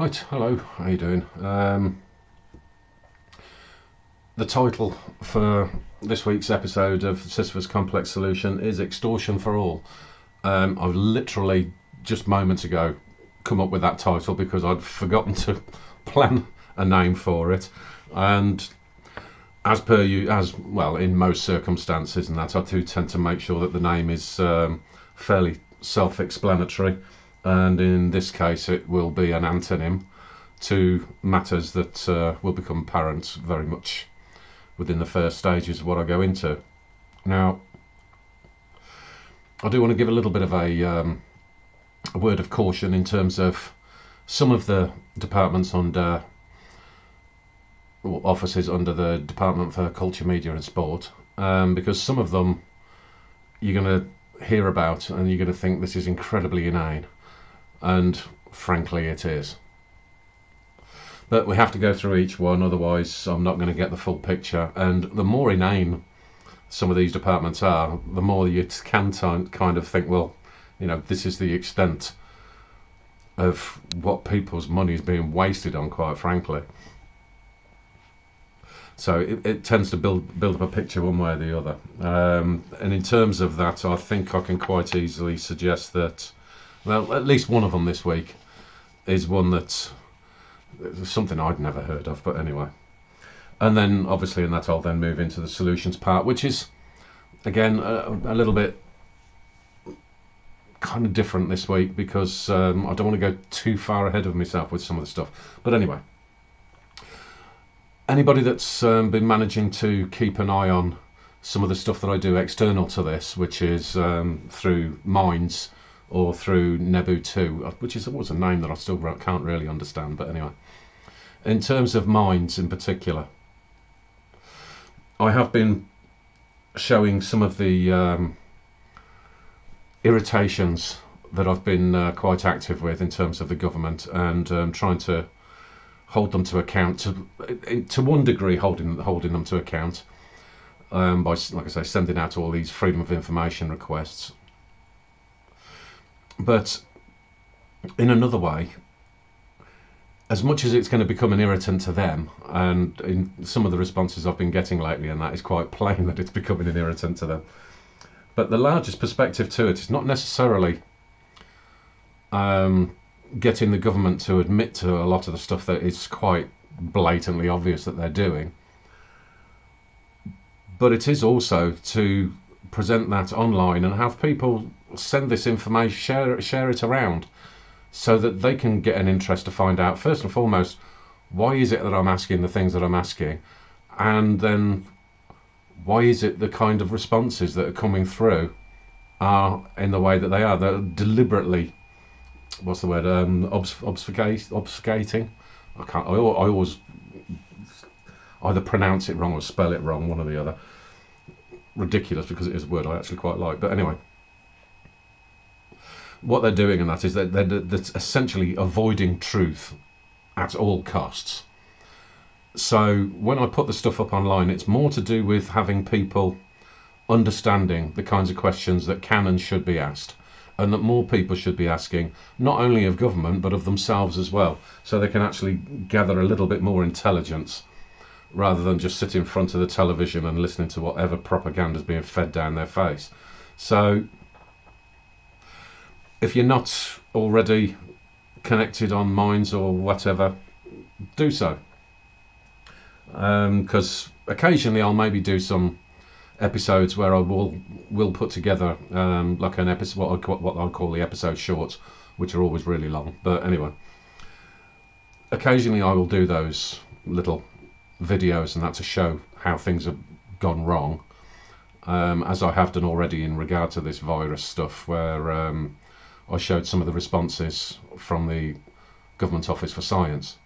Right, hello, how you doing? The title for this week's episode of Sisyphus Complex Solution is Extortion for All. I've literally just moments ago come up with that title because I'd forgotten to plan a name for it, and as per you, as well in most circumstances, and that I do tend to make sure that the name is fairly self-explanatory, and in this case it will be an antonym to matters that will become apparent very much within the first stages of what I go into. Now, I do want to give a little bit of a word of caution in terms of some of the departments under, or offices under the Department for Culture, Media and Sport, because some of them you're going to hear about and you're going to think this is incredibly inane, and frankly it is. But we have to go through each one, otherwise I'm not going to get the full picture. And the more inane some of these departments are, the more you can kind of think, well, you know, this is the extent of what people's money is being wasted on, quite frankly. So it tends to build up a picture one way or the other. And in terms of that, I think I can quite easily suggest that, well, at least one of them this week is one that's something I'd never heard of, but anyway. And then obviously in that I'll then move into the solutions part, which is again a little bit kind of different this week because I don't want to go too far ahead of myself with some of the stuff. But anyway, anybody that's been managing to keep an eye on some of the stuff that I do external to this, which is through Minds or through Nebu 2, which was a name that I still can't really understand, but anyway. In terms of Minds in particular, I have been showing some of the irritations that I've been quite active with in terms of the government, and trying to hold them to account, to one degree holding them to account, by, like I say, sending out all these freedom of information requests. But in another way, as much as it's going to become an irritant to them, and in some of the responses I've been getting lately, and that is quite plain that it's becoming an irritant to them, but the largest perspective to it is not necessarily getting the government to admit to a lot of the stuff that is quite blatantly obvious that they're doing, but it is also to present that online and have people send this information, share it around, so that they can get an interest to find out, first and foremost, why is it that I'm asking the things that I'm asking, and then why is it the kind of responses that are coming through are in the way that they are. They're deliberately, what's the word, obfuscating. I always either pronounce it wrong or spell it wrong, one or the other. Ridiculous, because it is a word I actually quite like. But anyway, what they're doing in that is that they're essentially avoiding truth at all costs. So when I put the stuff up online, it's more to do with having people understanding the kinds of questions that can and should be asked, and that more people should be asking, not only of government but of themselves as well, so they can actually gather a little bit more intelligence rather than just sit in front of the television and listening to whatever propaganda is being fed down their face. So if you're not already connected on Minds or whatever, do so, because occasionally I'll maybe do some episodes where I will put together like an episode, what I'll call the episode shorts, which are always really long. But anyway, occasionally I will do those little videos, and that to show how things have gone wrong, as I have done already in regard to this virus stuff, where I showed some of the responses from the Government Office for Science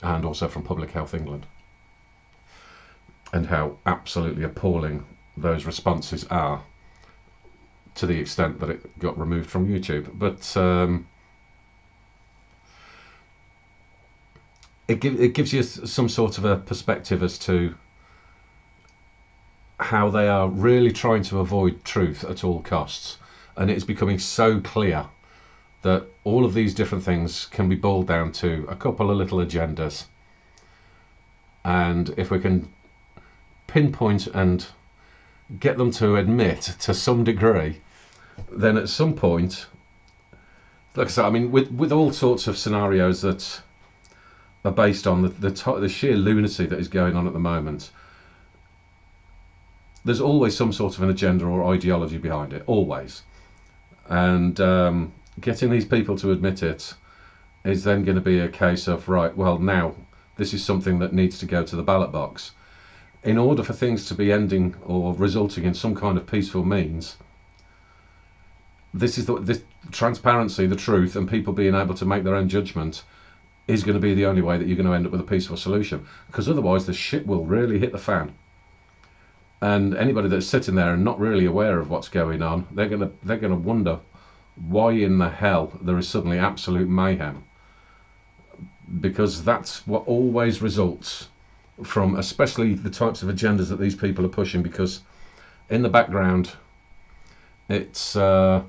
and also from Public Health England, and how absolutely appalling those responses are, to the extent that it got removed from YouTube. But it gives you some sort of a perspective as to how they are really trying to avoid truth at all costs, and it's becoming so clear that all of these different things can be boiled down to a couple of little agendas. And if we can pinpoint and get them to admit to some degree, then at some point, like I said, I mean, with all sorts of scenarios that are based on the sheer lunacy that is going on at the moment, there's always some sort of an agenda or ideology behind it, always. And getting these people to admit it is then going to be a case of, right, well, now this is something that needs to go to the ballot box. In order for things to be ending or resulting in some kind of peaceful means, this transparency, the truth, and people being able to make their own judgment is going to be the only way that you're going to end up with a peaceful solution. Because otherwise the shit will really hit the fan. And anybody that's sitting there and not really aware of what's going on, they're gonna wonder why in the hell there is suddenly absolute mayhem. Because that's what always results from, especially the types of agendas that these people are pushing, because in the background it's I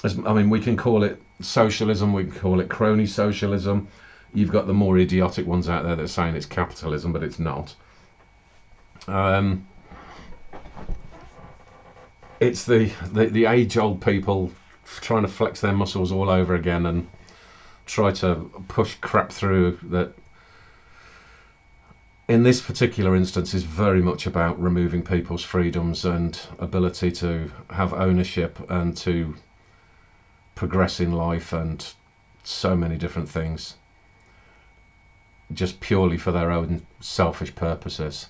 mean, we can call it socialism, we can call it crony socialism. You've got the more idiotic ones out there that are saying it's capitalism, but it's not. It's the age-old people trying to flex their muscles all over again and try to push crap through that in this particular instance is very much about removing people's freedoms and ability to have ownership and to progress in life and so many different things, just purely for their own selfish purposes.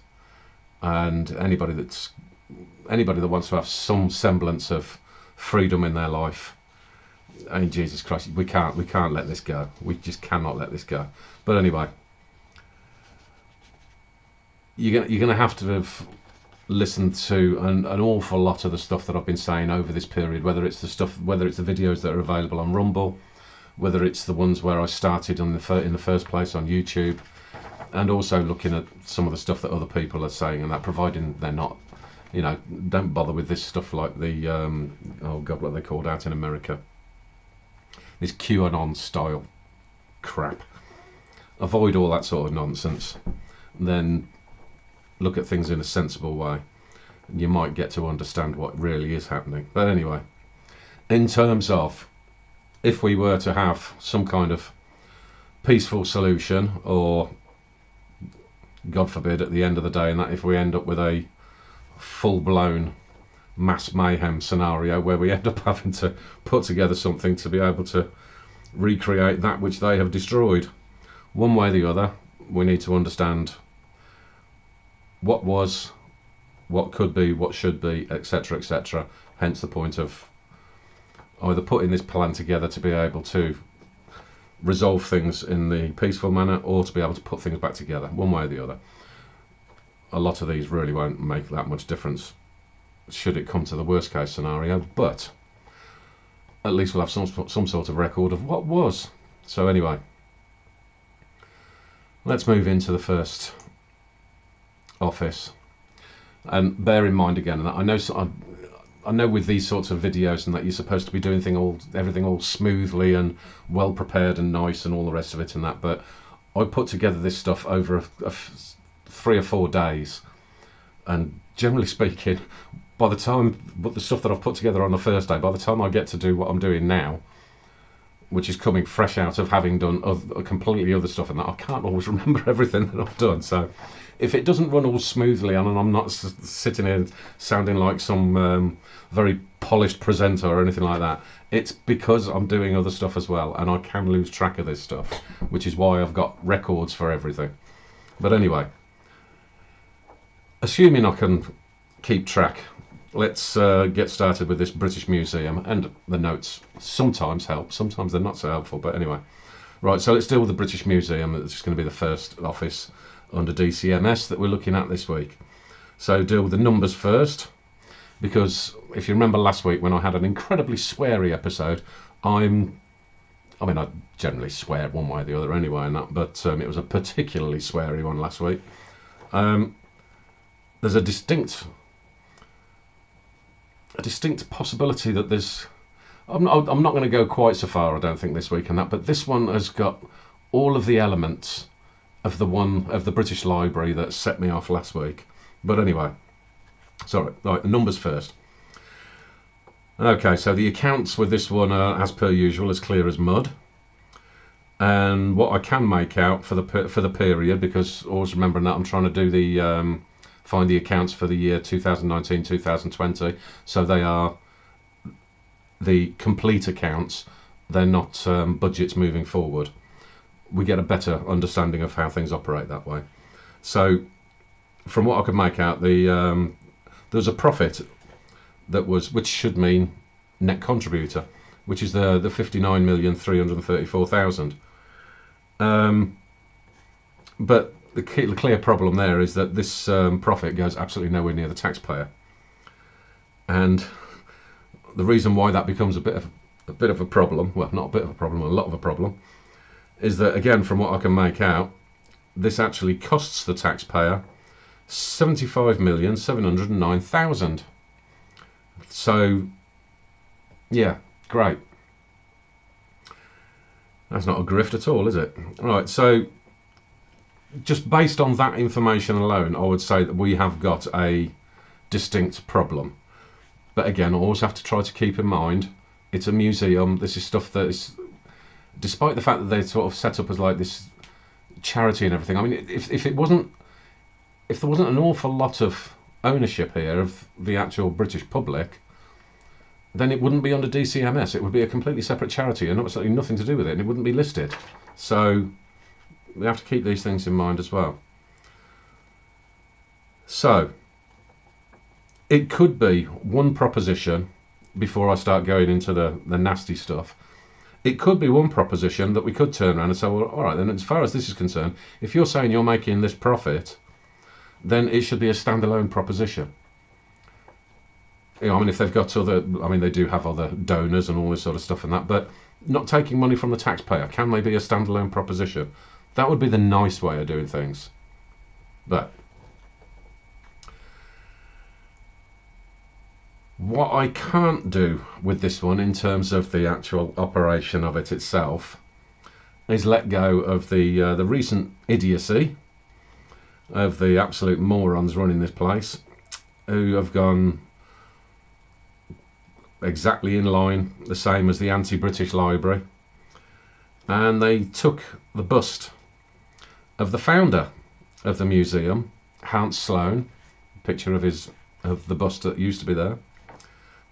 And anybody that wants to have some semblance of freedom in their life, I mean, Jesus Christ, we can't let this go. We just cannot let this go. But anyway, you're gonna have to have listened to an awful lot of the stuff that I've been saying over this period, whether it's the videos that are available on Rumble, whether it's the ones where I started in the first place on YouTube, and also looking at some of the stuff that other people are saying, and that, providing they're not, don't bother with this stuff like the oh god, what are they called out in America, this QAnon style crap. Avoid all that sort of nonsense, then look at things in a sensible way, and you might get to understand what really is happening. But anyway, in terms of if we were to have some kind of peaceful solution, or God forbid at the end of the day, and that if we end up with a full-blown mass mayhem scenario where we end up having to put together something to be able to recreate that which they have destroyed, one way or the other, we need to understand what was, what could be, what should be, etc., etc. Hence the point of either putting this plan together to be able to resolve things in the peaceful manner, or to be able to put things back together, one way or the other. A lot of these really won't make that much difference should it come to the worst case scenario, but at least we'll have some sort of record of what was. So anyway, let's move into the first office. And bear in mind again that I know with these sorts of videos and that you're supposed to be doing everything all smoothly and well prepared and nice and all the rest of it and that, but I put together this stuff over 3 or 4 days, and generally speaking, by the time, but the stuff that I've put together on the first day, by the time I get to do what I'm doing now, which is coming fresh out of having done completely other stuff, and that I can't always remember everything that I've done. So if it doesn't run all smoothly and I'm not sitting here sounding like some very polished presenter or anything like that, it's because I'm doing other stuff as well, and I can lose track of this stuff, which is why I've got records for everything. But anyway, assuming I can keep track, let's get started with this British Museum. And the notes sometimes help, sometimes they're not so helpful, but anyway. Right, so let's deal with the British Museum. It's going to be the first office under DCMS that we're looking at this week. So deal with the numbers first, because if you remember last week when I had an incredibly sweary episode, I mean, I generally swear one way or the other anyway, and that, but it was a particularly sweary one last week. There's a distinct possibility that there's I'm not going to go quite so far, I don't think, this week and that, but this one has got all of the elements of the British Library that set me off last week. But anyway, sorry, right, the numbers first. Okay, so the accounts with this one are, as per usual, as clear as mud. And what I can make out for the period, because always remembering that I'm trying to do the find the accounts for the year 2019-2020, so they are the complete accounts. They're not budgets moving forward. We get a better understanding of how things operate that way. So, from what I could make out, there was a profit that was, which should mean net contributor, which is the 59,334,000. But the clear problem there is that this profit goes absolutely nowhere near the taxpayer, and the reason why that becomes a bit of a problem, well, not a bit of a problem, a lot of a problem, is that, again, from what I can make out, this actually costs the taxpayer 75,709,000. So, yeah, great. That's not a grift at all, is it? All right, so just based on that information alone, I would say that we have got a distinct problem. But again, I always have to try to keep in mind, it's a museum. This is stuff that is, despite the fact that they're sort of set up as like this charity and everything. I mean, if there wasn't an awful lot of ownership here of the actual British public, then it wouldn't be under DCMS. It would be a completely separate charity and absolutely nothing to do with it, and it wouldn't be listed. So we have to keep these things in mind as well. So it could be one proposition, before I start going into the nasty stuff, it could be one proposition that we could turn around and say, well, all right, then as far as this is concerned, if you're saying you're making this profit, then it should be a standalone proposition. You know, I mean, if they've got other, I mean, they do have other donors and all this sort of stuff and that, but not taking money from the taxpayer, can they be a standalone proposition? That would be the nice way of doing things. But what I can't do with this one in terms of the actual operation of it itself is let go of the recent idiocy of the absolute morons running this place, who have gone exactly in line, the same as the anti-British Library, and they took the bust of the founder of the museum, Hans Sloane, picture of the bust that used to be there.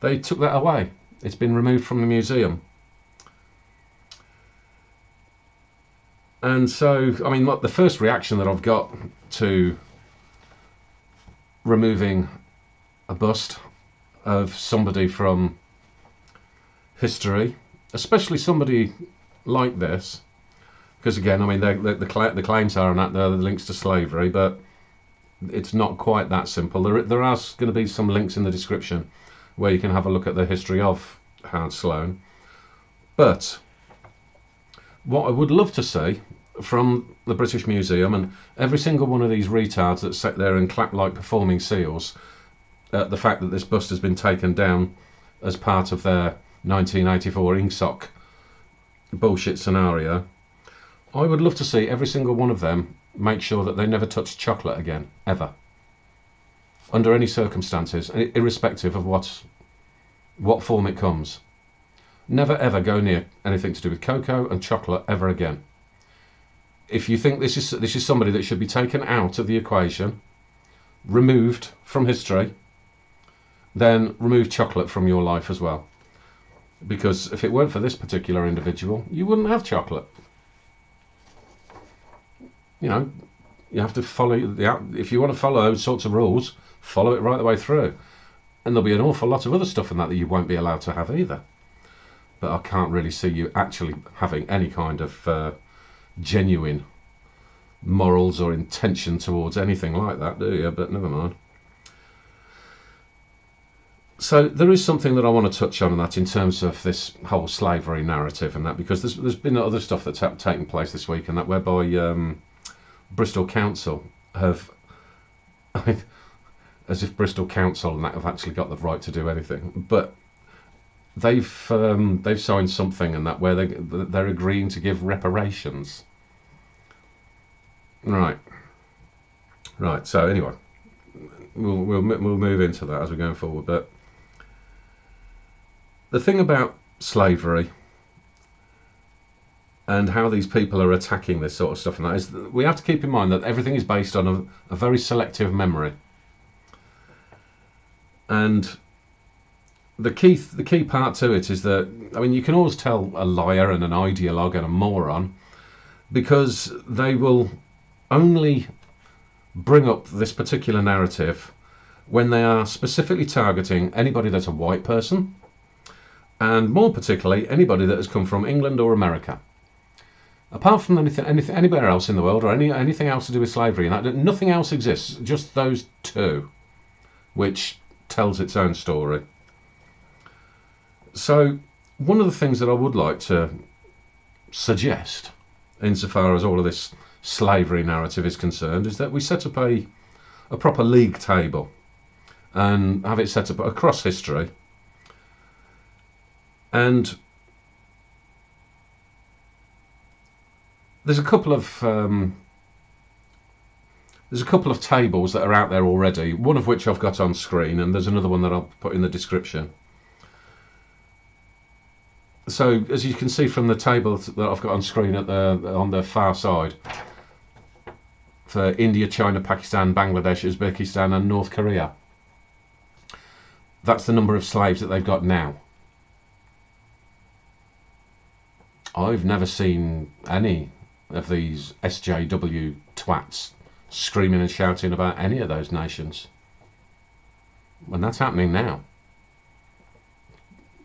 They took that away. It's been removed from the museum. And so, I mean, the first reaction that I've got to removing a bust of somebody from history, especially somebody like this, because again, I mean, the claims are on that, the links to slavery, but it's not quite that simple. There are going to be some links in the description where you can have a look at the history of Hans Sloane. But what I would love to see from the British Museum, and every single one of these retards that sit there and clap like performing seals at the fact that this bust has been taken down as part of their 1984 Ingsoc bullshit scenario, I would love to see every single one of them make sure that they never touch chocolate again, ever, under any circumstances, irrespective of what form it comes. Never ever go near anything to do with cocoa and chocolate ever again. If you think this is somebody that should be taken out of the equation, removed from history, then remove chocolate from your life as well. Because if it weren't for this particular individual, you wouldn't have chocolate. You know, you have to follow, if you want to follow those sorts of rules, follow it right the way through. And there'll be an awful lot of other stuff in that you won't be allowed to have either. But I can't really see you actually having any kind of genuine morals or intention towards anything like that, do you? But never mind. So there is something that I want to touch on that in terms of this whole slavery narrative and that, because there's been other stuff that's taken place this week and that, whereby Bristol Council have, I mean, as if Bristol Council and that have actually got the right to do anything, but they've signed something and that where they're agreeing to give reparations. Right. So anyway, we'll move into that as we're going forward. But the thing about slavery and how these people are attacking this sort of stuff and that is that we have to keep in mind that everything is based on a very selective memory. And the key part to it is that, I mean, you can always tell a liar and an ideologue and a moron because they will only bring up this particular narrative when they are specifically targeting anybody that's a white person, and more particularly anybody that has come from England or America. Apart from anything anywhere else in the world or anything else to do with slavery, and that, nothing else exists, just those two, which tells its own story. So one of the things that I would like to suggest, insofar as all of this slavery narrative is concerned, is that we set up a proper league table and have it set up across history. And there's a couple of tables that are out there already, one of which I've got on screen, and there's another one that I'll put in the description. So as you can see from the table that I've got on screen on the far side, for India, China, Pakistan, Bangladesh, Uzbekistan and North Korea, that's the number of slaves that they've got now. I've never seen any of these SJW twats screaming and shouting about any of those nations. And that's happening now.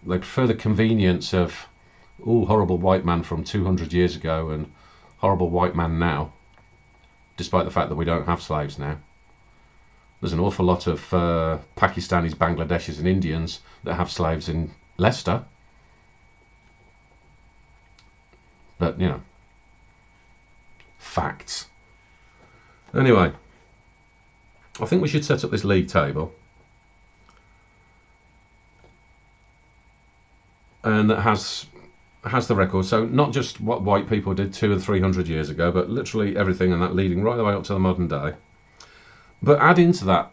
They prefer the convenience of, oh, horrible white man from 200 years ago and horrible white man now, despite the fact that we don't have slaves now. There's an awful lot of Pakistanis, Bangladeshis and Indians that have slaves in Leicester. But, you know, facts. Anyway, I think we should set up this league table. And that has the record, so not just what white people did 200 and 300 years ago, but literally everything, and that leading right the way up to the modern day. But add into that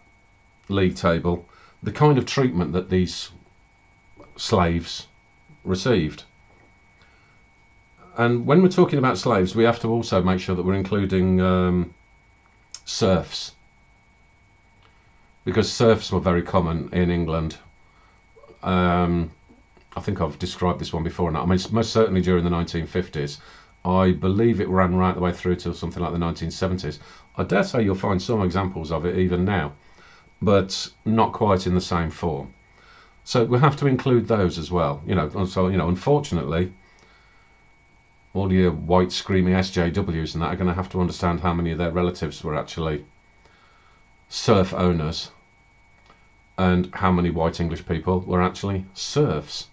league table the kind of treatment that these slaves received. And when we're talking about slaves, we have to also make sure that we're including serfs, because serfs were very common in England. I think I've described this one before now. I mean, most certainly during the 1950s. I believe it ran right the way through to something like the 1970s. I dare say you'll find some examples of it even now, but not quite in the same form. So we'll have to include those as well. You know, so, you know, unfortunately, all your white screaming SJWs and that are going to have to understand how many of their relatives were actually serf owners and how many white English people were actually serfs.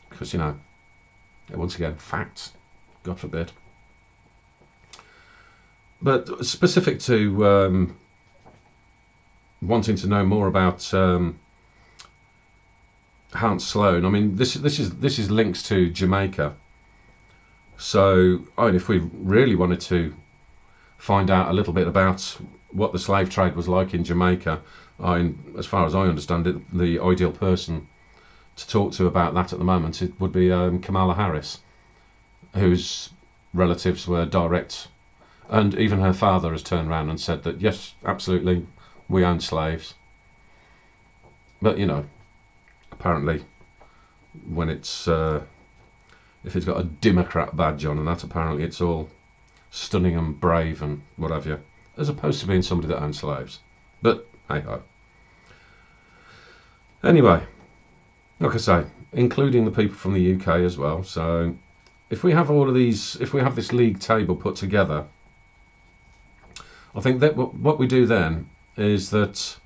Because, you know, once again, facts, God forbid. But specific to wanting to know more about Hans Sloane, I mean, this is links to Jamaica. So, I mean, if we really wanted to find out a little bit about what the slave trade was like in Jamaica, as far as I understand it, the ideal person to talk to about that at the moment, it would be Kamala Harris, whose relatives were direct, and even her father has turned around and said that yes, absolutely, we own slaves. But, you know, apparently when it's if it's got a Democrat badge on and that, apparently it's all stunning and brave and what have you, as opposed to being somebody that owns slaves. But hey ho. Anyway, like I say, including the people from the UK as well. So if we have all of these, if we have this league table put together, I think that what we do then is that,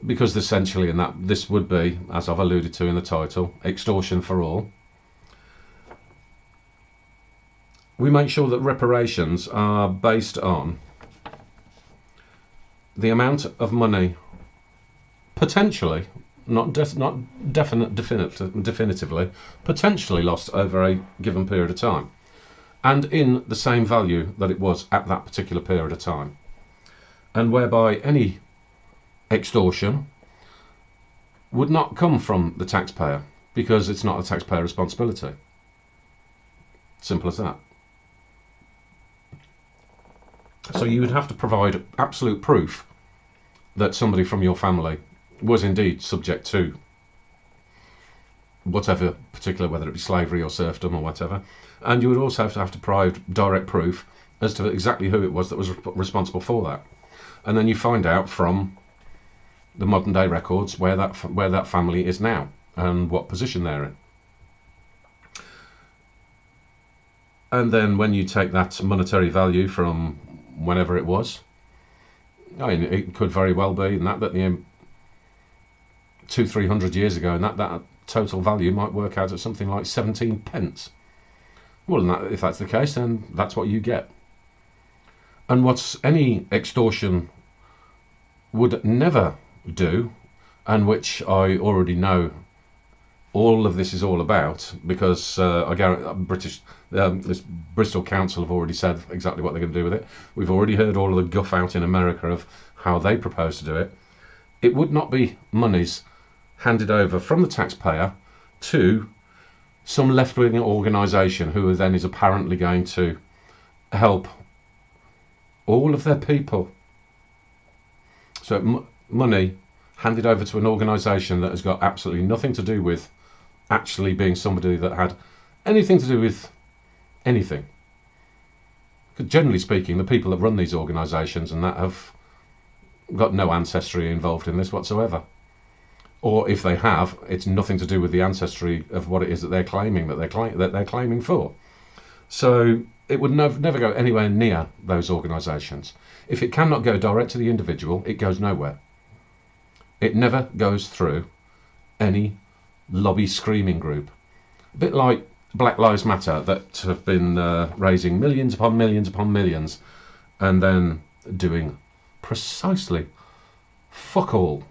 because essentially, and that this would be, as I've alluded to in the title, extortion for all, we make sure that reparations are based on the amount of money, potentially, definitively, potentially lost over a given period of time, and in the same value that it was at that particular period of time, and whereby any extortion would not come from the taxpayer because it's not a taxpayer responsibility. Simple as that. So you would have to provide absolute proof that somebody from your family was indeed subject to whatever particular, whether it be slavery or serfdom or whatever, and you would also have to provide direct proof as to exactly who it was that was responsible for that. And then you find out from the modern day records where that family is now and what position they're in. And then when you take that monetary value from whenever it was, I mean, it could very well be that 200-300 years ago, and that total value might work out at something like 17 pence. Well, if that's the case, then that's what you get. And what any extortion would never do, and which I already know all of this is all about, because I guarantee this Bristol Council have already said exactly what they're going to do with it. We've already heard all of the guff out in America of how they propose to do it. It would not be monies handed over from the taxpayer to some left-wing organisation who then is apparently going to help all of their people. So money handed over to an organisation that has got absolutely nothing to do with actually being somebody that had anything to do with anything. Generally speaking, the people that run these organisations and that have got no ancestry involved in this whatsoever. Or if they have, it's nothing to do with the ancestry of what it is that they're claiming that they're claiming for. So it would never go anywhere near those organisations. If it cannot go direct to the individual, it goes nowhere. It never goes through any lobby screaming group. A bit like Black Lives Matter, that have been raising millions upon millions upon millions and then doing precisely fuck all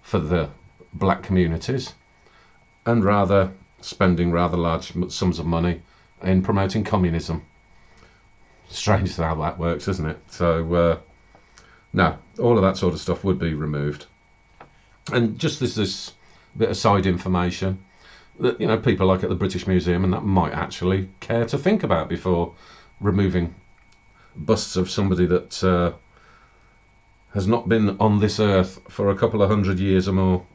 for the black communities, and rather spending rather large sums of money in promoting communism. Strange how that works, isn't it? So no, all of that sort of stuff would be removed. And just this bit of side information that, you know, people like at the British Museum and that might actually care to think about before removing busts of somebody that has not been on this earth for a couple of 100 years or more.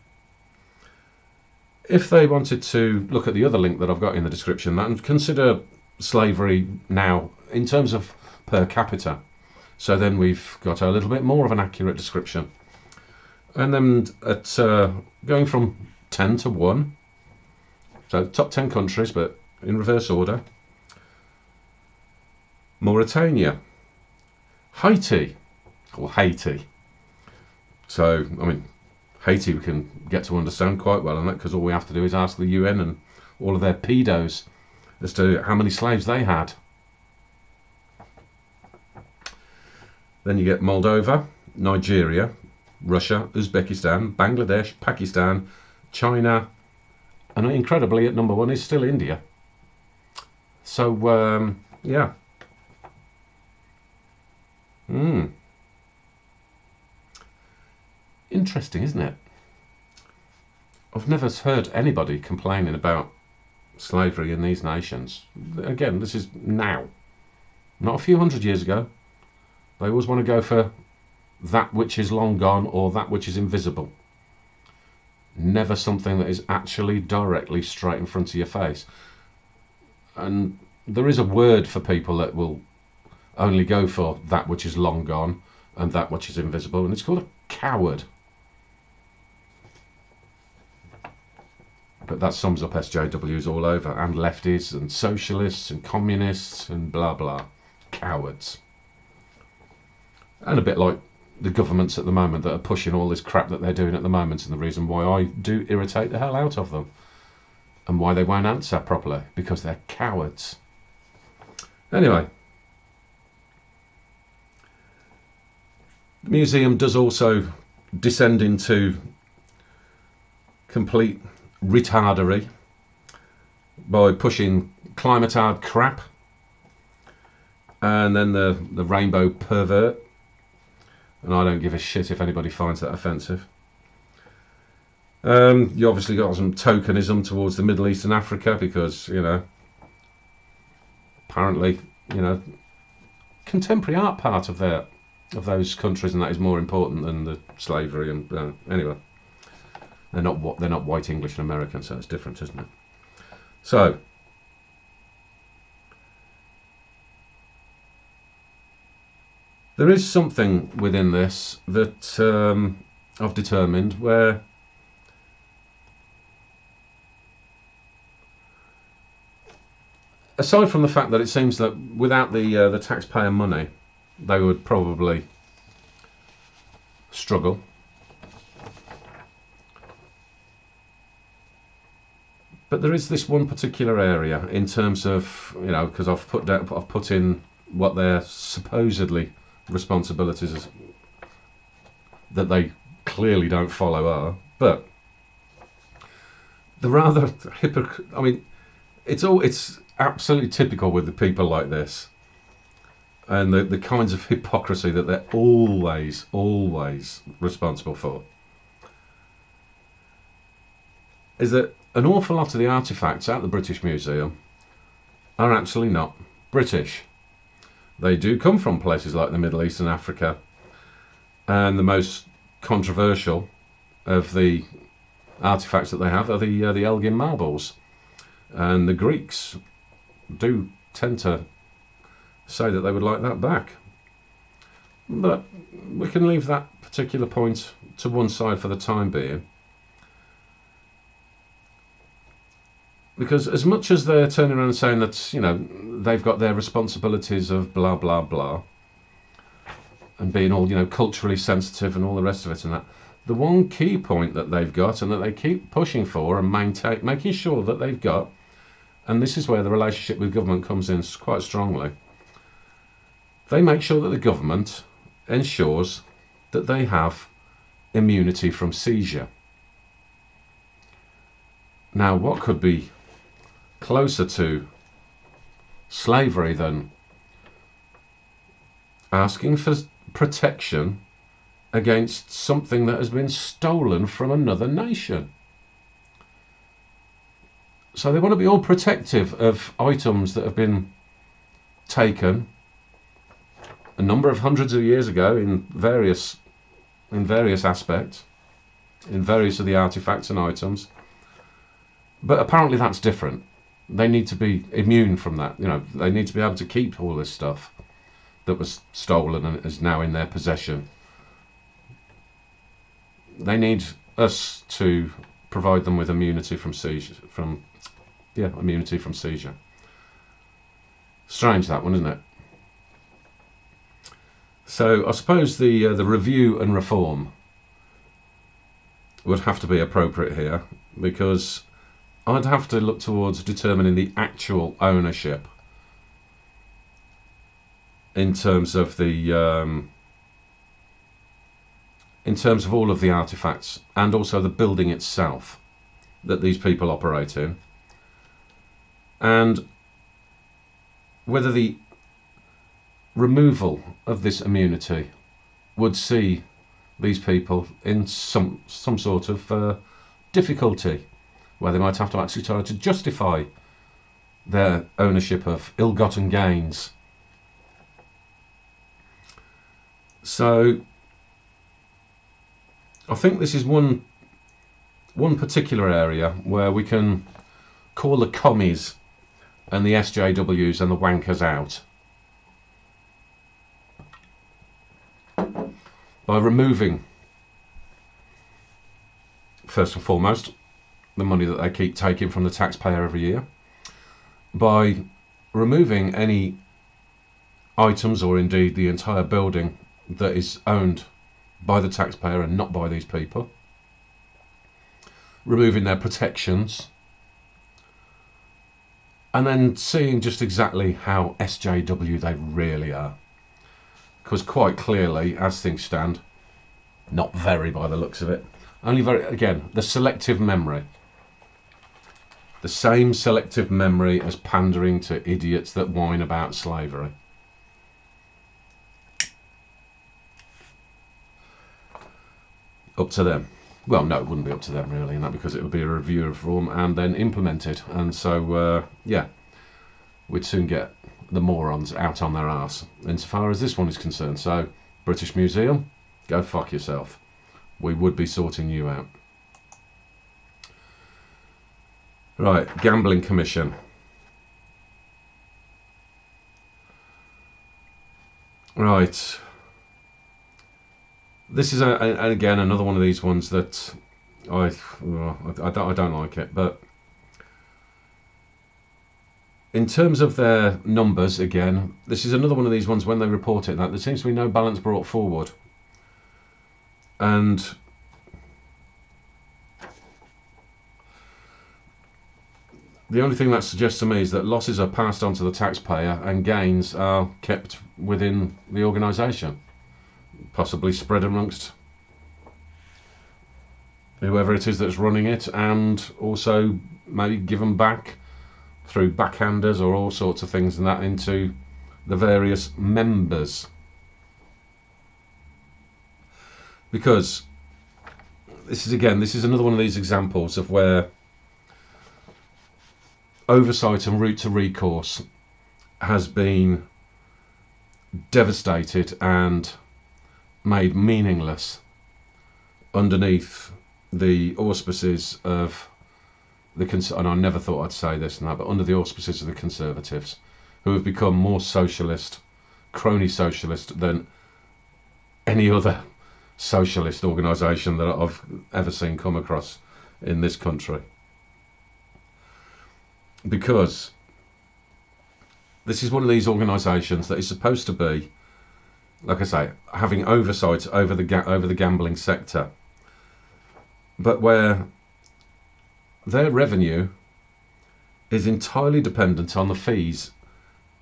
If they wanted to look at the other link that I've got in the description and consider slavery now in terms of per capita, so then we've got a little bit more of an accurate description. And then at going from 10 to 1, so top 10 countries, but in reverse order: Mauritania, Haiti. So, I mean, Haiti we can get to understand quite well on that, because all we have to do is ask the UN and all of their pedos as to how many slaves they had. Then you get Moldova, Nigeria, Russia, Uzbekistan, Bangladesh, Pakistan, China, and incredibly at number 1 is still India. So yeah. Interesting, isn't it? I've never heard anybody complaining about slavery in these nations. Again, this is now, not a few hundred years ago. They always want to go for that which is long gone or that which is invisible. Never something that is actually directly straight in front of your face. And there is a word for people that will only go for that which is long gone and that which is invisible, and it's called a coward. But that sums up SJWs all over, and lefties and socialists and communists and blah blah. Cowards. And a bit like the governments at the moment that are pushing all this crap that they're doing at the moment, and the reason why I do irritate the hell out of them and why they won't answer properly, because they're cowards. Anyway, the museum does also descend into complete retardery by pushing climate hard crap, and then the rainbow pervert, and I don't give a shit if anybody finds that offensive. You obviously got some tokenism towards the Middle East and Africa because, you know, apparently, you know, contemporary art part of those countries, and that is more important than the slavery. And anyway, they're not white English and American, so it's different, isn't it? So there is something within this that I've determined where aside from the fact that it seems that without the taxpayer money, they would probably struggle. But there is this one particular area in terms of, you know, because I've put in what their supposedly responsibilities that they clearly don't follow are, but the rather hypocrite. I mean, it's absolutely typical with the people like this, and the kinds of hypocrisy that they're always responsible for, is that an awful lot of the artefacts at the British Museum are actually not British. They do come from places like the Middle East and Africa, and the most controversial of the artefacts that they have are the Elgin marbles, and the Greeks do tend to say that they would like that back. But we can leave that particular point to one side for the time being, because as much as they're turning around and saying that, you know, they've got their responsibilities of blah blah blah and being all, you know, culturally sensitive and all the rest of it and that, the one key point that they've got and that they keep pushing for and making sure that they've got, and this is where the relationship with government comes in quite strongly, they make sure that the government ensures that they have immunity from seizure. Now, what could be closer to slavery than asking for protection against something that has been stolen from another nation? So they want to be all protective of items that have been taken a number of hundreds of years ago in various aspects, in various of the artifacts and items. But apparently that's different. They need to be immune from that. You know, they need to be able to keep all this stuff that was stolen and is now in their possession. They need us to provide them with immunity from seizure. Immunity from seizure. Strange, that one, isn't it? So I suppose the review and reform would have to be appropriate here, because I'd have to look towards determining the actual ownership in terms of all of the artifacts, and also the building itself that these people operate in, and whether the removal of this immunity would see these people in some sort of difficulty, where they might have to actually try to justify their ownership of ill-gotten gains. So I think this is one particular area where we can call the commies and the SJWs and the wankers out by removing, first and foremost, the money that they keep taking from the taxpayer every year, by removing any items or indeed the entire building that is owned by the taxpayer and not by these people, removing their protections, and then seeing just exactly how SJW they really are. Because quite clearly, as things stand, not very by the looks of it, Only very, again, the selective memory. The same selective memory as pandering to idiots that whine about slavery. Up to them. Well, no, it wouldn't be up to them really, and that because it would be a review of reform and then implemented. And so, yeah, we'd soon get the morons out on their arse, insofar as this one is concerned. So, British Museum, go fuck yourself. We would be sorting you out. Right, Gambling Commission. Right. This is again another one of these ones that I don't like it, but in terms of their numbers, again, this is another one of these ones when they report it that there seems to be no balance brought forward, and the only thing that suggests to me is that losses are passed on to the taxpayer and gains are kept within the organisation, possibly spread amongst whoever it is that's running it, and also maybe given back through backhanders or all sorts of things and that into the various members. Because this is another one of these examples of where oversight and route to recourse has been devastated and made meaningless underneath the auspices of the and I never thought I'd say this now, but under the auspices of the Conservatives, who have become more socialist, crony socialist than any other socialist organisation that I've ever seen come across in this country. Because this is one of these organisations that is supposed to be, like I say, having oversight over the gambling sector, but where their revenue is entirely dependent on the fees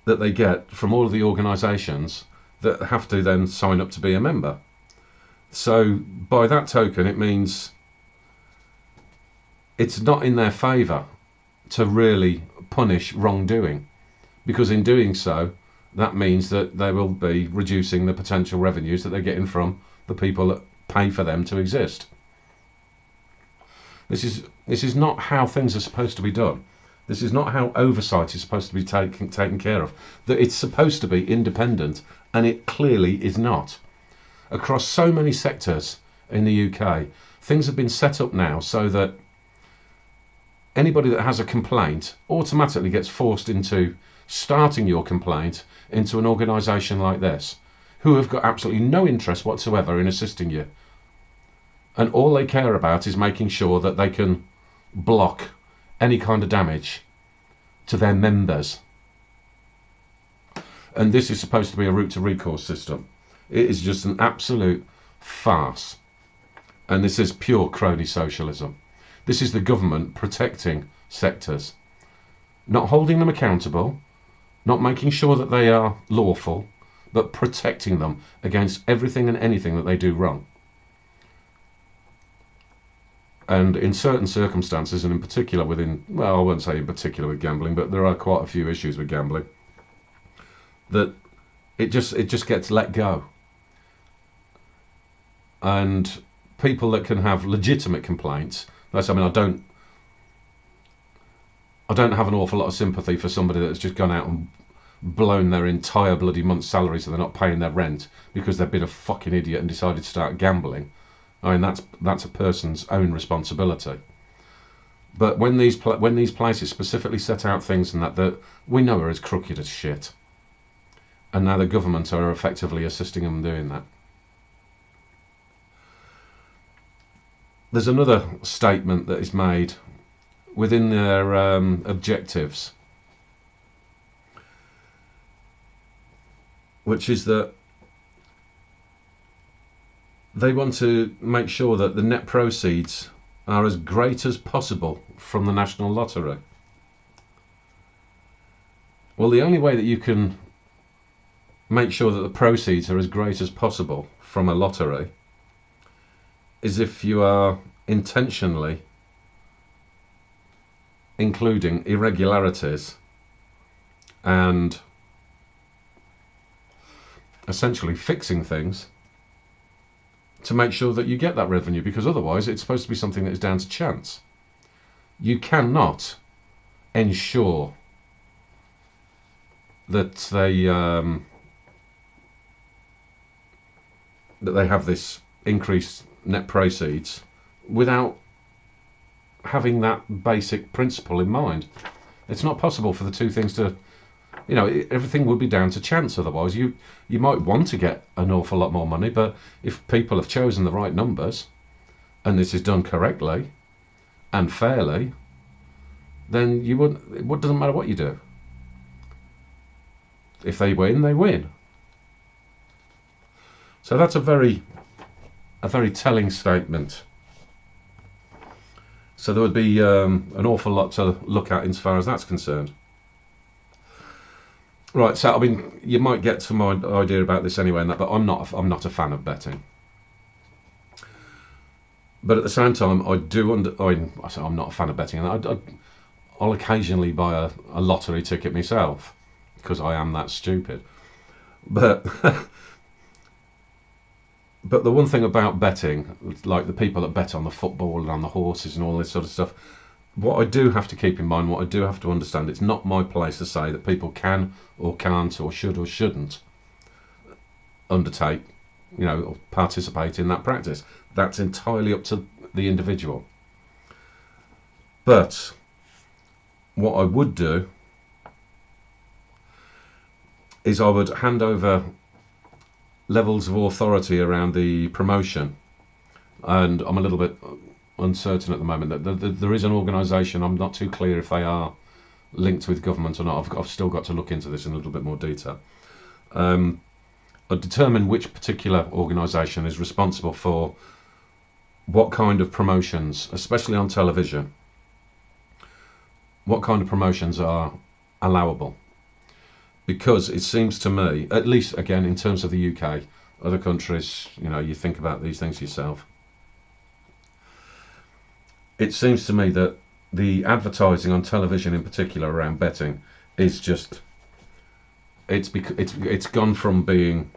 that they get from all of the organisations that have to then sign up to be a member. So by that token, it means it's not in their favour to really punish wrongdoing, because in doing so, that means that they will be reducing the potential revenues that they're getting from the people that pay for them to exist. This is not how things are supposed to be done. This is not how oversight is supposed to be taken care of. That it's supposed to be independent, and it clearly is not. Across so many sectors in the UK, things have been set up now so that anybody that has a complaint automatically gets forced into starting your complaint into an organisation like this, who have got absolutely no interest whatsoever in assisting you. And all they care about is making sure that they can block any kind of damage to their members. And this is supposed to be a route to recourse system. It is just an absolute farce. And this is pure crony socialism. This is the government protecting sectors, not holding them accountable, not making sure that they are lawful, but protecting them against everything and anything that they do wrong. And in certain circumstances, and in particular within, well, I won't say in particular with gambling, but there are quite a few issues with gambling, that it just gets let go. And people that can have legitimate complaints, I mean, I don't have an awful lot of sympathy for somebody that's just gone out and blown their entire bloody month's salary so they're not paying their rent because they've been a fucking idiot and decided to start gambling. I mean, that's a person's own responsibility. But when these places specifically set out things and that we know are as crooked as shit, and now the government are effectively assisting them doing that. There's another statement that is made within their objectives, which is that they want to make sure that the net proceeds are as great as possible from the National Lottery. Well, the only way that you can make sure that the proceeds are as great as possible from a lottery is if you are intentionally including irregularities and essentially fixing things to make sure that you get that revenue, because otherwise it's supposed to be something that is down to chance. You cannot ensure that they have this increased net proceeds without having that basic principle in mind. It's not possible for the two things to, everything would be down to chance otherwise. You might want to get an awful lot more money, but if people have chosen the right numbers and this is done correctly and fairly, then it doesn't matter what you do. If they win, they win. So that's a very telling statement. So there would be an awful lot to look at as far as that's concerned. Right, so I mean, you might get some idea about this anyway, and that, but I'm not a fan of betting. But at the same time, I'm not a fan of betting, and I'll occasionally buy a lottery ticket myself because I am that stupid. But but the one thing about betting, like the people that bet on the football and on the horses and all this sort of stuff, what I do have to keep in mind, what I do have to understand, it's not my place to say that people can or can't or should or shouldn't undertake, or participate in that practice. That's entirely up to the individual. But what I would do is I would hand over levels of authority around the promotion, and I'm a little bit uncertain at the moment that there is an organisation. I'm not too clear if they are linked with government or not. I've still got to look into this in a little bit more detail. I'll determine which particular organisation is responsible for what kind of promotions, especially on television, what kind of promotions are allowable. Because it seems to me, at least again in terms of the UK, other countries, you think about these things yourself. It seems to me that the advertising on television in particular around betting is just, it's gone from being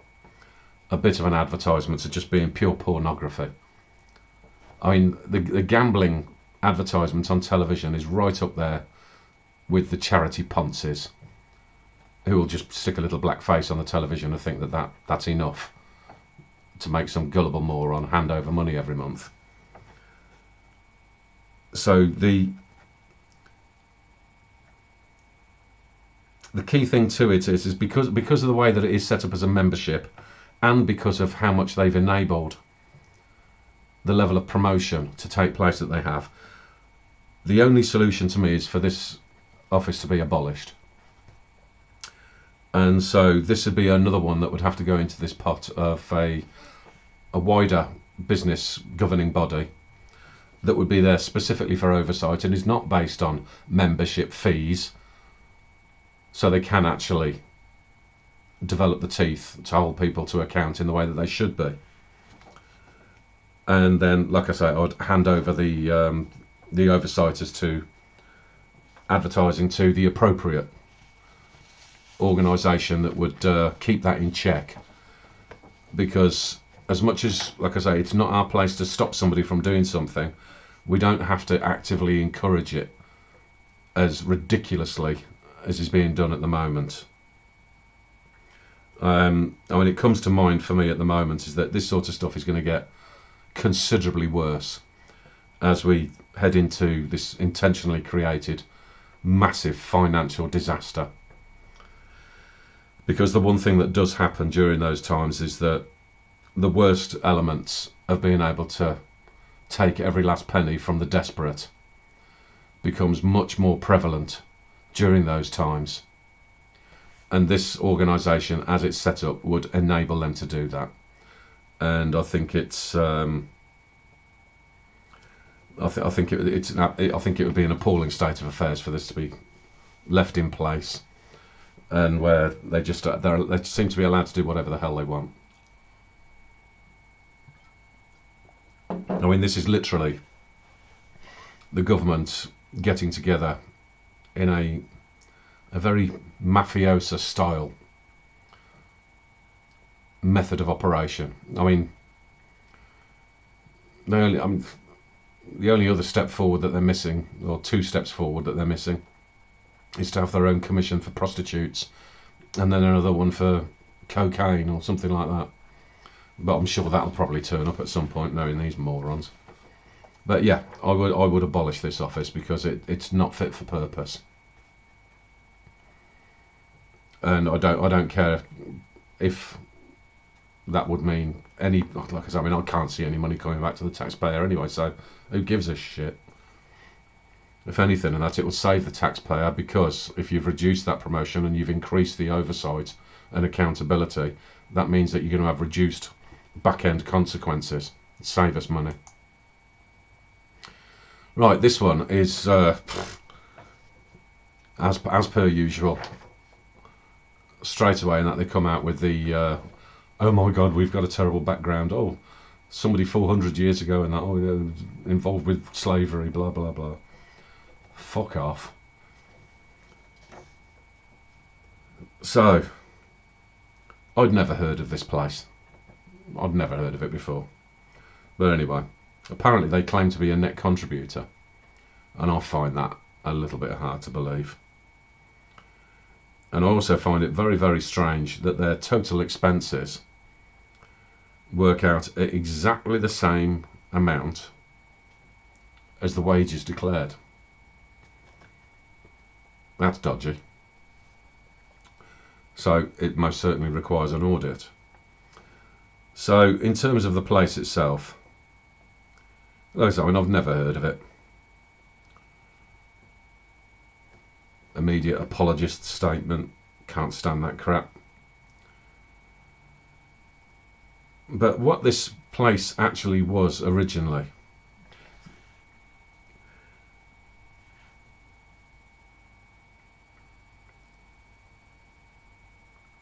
a bit of an advertisement to just being pure pornography. I mean, the gambling advertisement on television is right up there with the charity ponces, who will just stick a little black face on the television and think that's enough to make some gullible moron hand over money every month. So the key thing to it is because of the way that it is set up as a membership, and because of how much they've enabled the level of promotion to take place that they have, the only solution to me is for this office to be abolished. And so this would be another one that would have to go into this pot of a wider business governing body that would be there specifically for oversight and is not based on membership fees, so they can actually develop the teeth to hold people to account in the way that they should be. And then, like I say, I would hand over the oversight as to advertising to the appropriate organisation that would keep that in check. Because as much as, like I say, it's not our place to stop somebody from doing something, we don't have to actively encourage it as ridiculously as is being done at the moment. I mean, it comes to mind for me at the moment is that this sort of stuff is going to get considerably worse as we head into this intentionally created massive financial disaster. Because the one thing that does happen during those times is that the worst elements of being able to take every last penny from the desperate becomes much more prevalent during those times. And this organisation, as it's set up, would enable them to do that. And I think it's, I think it would be an appalling state of affairs for this to be left in place, and where they seem to be allowed to do whatever the hell they want. I mean, this is literally the government getting together in a very mafiosa style method of operation. I mean, the only other step forward that they're missing, or two steps forward that they're missing, is to have their own commission for prostitutes, and then another one for cocaine or something like that. But I'm sure that'll probably turn up at some point, knowing these morons. But yeah, I would abolish this office because it's not fit for purpose. And I don't care if that would mean any, like I said, I mean, I can't see any money coming back to the taxpayer anyway, so who gives a shit? If anything, and that it will save the taxpayer, because if you've reduced that promotion and you've increased the oversight and accountability, that means that you're going to have reduced back-end consequences. Save us money. Right, this one is as per usual, straight away, in that they come out with the oh my god, we've got a terrible background. Oh, somebody 400 years ago and that, oh, yeah, involved with slavery, blah blah blah. Fuck off. So, I'd never heard of this place. I'd never heard of it before. But anyway, apparently they claim to be a net contributor, and I find that a little bit hard to believe. And I also find it very, very strange that their total expenses work out at exactly the same amount as the wages declared. That's dodgy. So it most certainly requires an audit. So in terms of the place itself, like I said, I mean, I've never heard of it. Immediate apologist statement, can't stand that crap. But what this place actually was originally,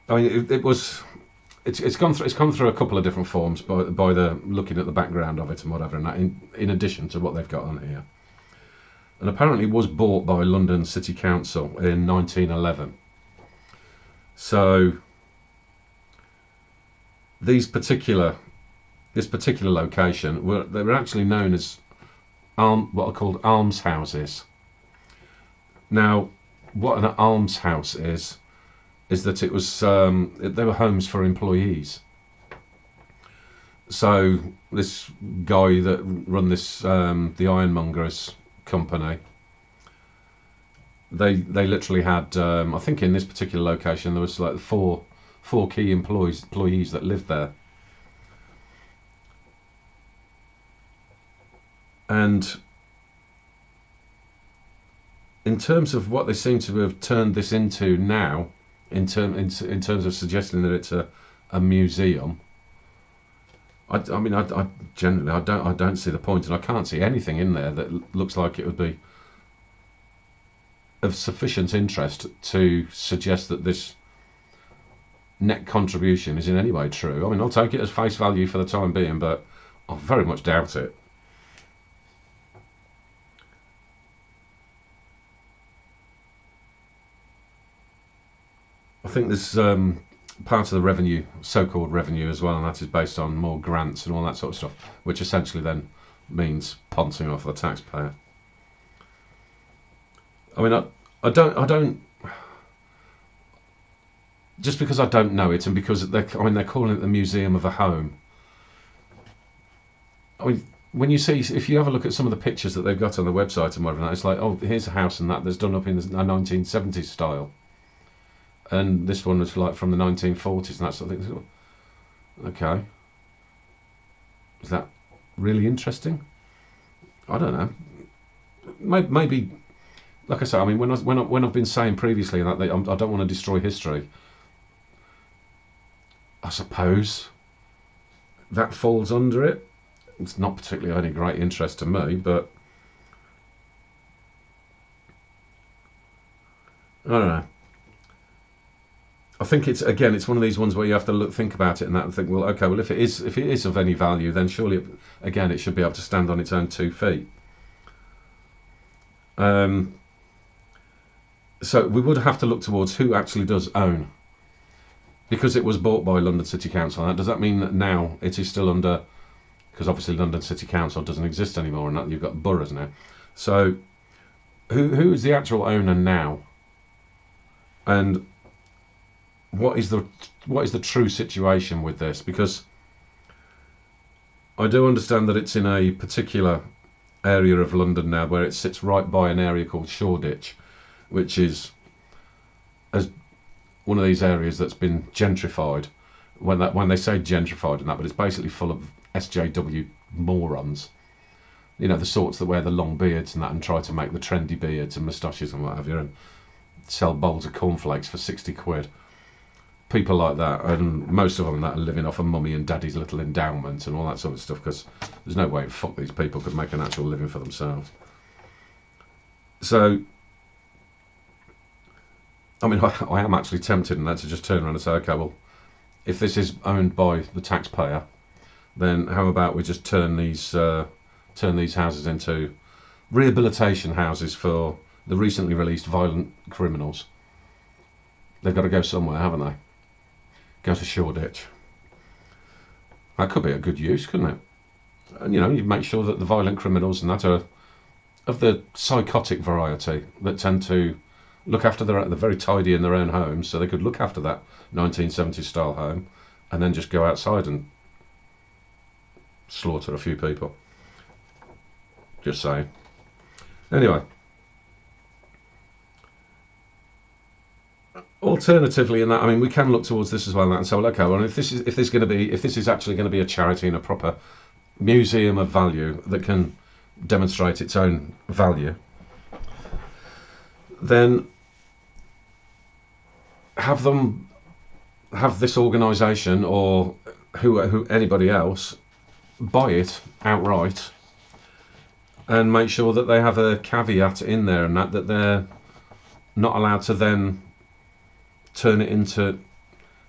I mean, it's gone through a couple of different forms by the looking at the background of it and whatever, and that in addition to what they've got on here. And apparently was bought by London City Council in 1911. So this particular location they were actually known as what are called almshouses. Now, what an almshouse is that it was they were homes for employees. So this guy that run this the ironmonger's company, they literally had I think in this particular location there was like four key employees that lived there. And in terms of what they seem to have turned this into now, in terms of suggesting that it's a museum, I generally I don't see the point, and I can't see anything in there that looks like it would be of sufficient interest to suggest that this net contribution is in any way true. I mean, I'll take it as face value for the time being, but I very much doubt it. I think there's part of the revenue, so-called revenue as well, and that is based on more grants and all that sort of stuff, which essentially then means poncing off the taxpayer. I mean, I don't just because I don't know it, and because they're calling it the Museum of a Home. I mean, when you see, if you have a look at some of the pictures that they've got on the website and whatever, it's like, oh, here's a house and that's done up in the 1970s style. And this one was like from the 1940s and that sort of thing. Okay, is that really interesting? I don't know. Maybe, like I say, I mean, when I've been saying previously that I don't want to destroy history, I suppose that falls under it. It's not particularly of any great interest to me, but I don't know. I think it's one of these ones where you have to think about it and that and think, well, okay, well, if it is of any value, then surely it should be able to stand on its own 2 feet. So we would have to look towards who actually does own, because it was bought by London City Council. Does that mean that now it is still under, because obviously London City Council doesn't exist anymore, and that you've got boroughs now. So who is the actual owner now, and what is the true situation with this? Because I do understand that it's in a particular area of London now where it sits right by an area called Shoreditch, which is as one of these areas that's been gentrified. When they say gentrified and that, but it's basically full of SJW morons. You know, the sorts that wear the long beards and that and try to make the trendy beards and moustaches and what have you, and sell bowls of cornflakes for 60 quid. People like that, and most of them that are living off of mummy and daddy's little endowment and all that sort of stuff, because there's no way fuck these people could make an actual living for themselves. So I mean, I am actually tempted in that to just turn around and say, okay, well, if this is owned by the taxpayer, then how about we just turn these houses into rehabilitation houses for the recently released violent criminals. They've got to go somewhere, haven't they? Go to Shoreditch. That could be a good use, couldn't it? And you know, you make sure that the violent criminals and that are of the psychotic variety that tend to look after they're very tidy in their own homes, so they could look after that 1970s style home and then just go outside and slaughter a few people. Just saying. Anyway, alternatively, in that, I mean, we can look towards this as well and say, well, okay, well, if this is actually going to be a charity and a proper museum of value that can demonstrate its own value, then have this organisation or who anybody else buy it outright, and make sure that they have a caveat in there and that they're not allowed to then turn it into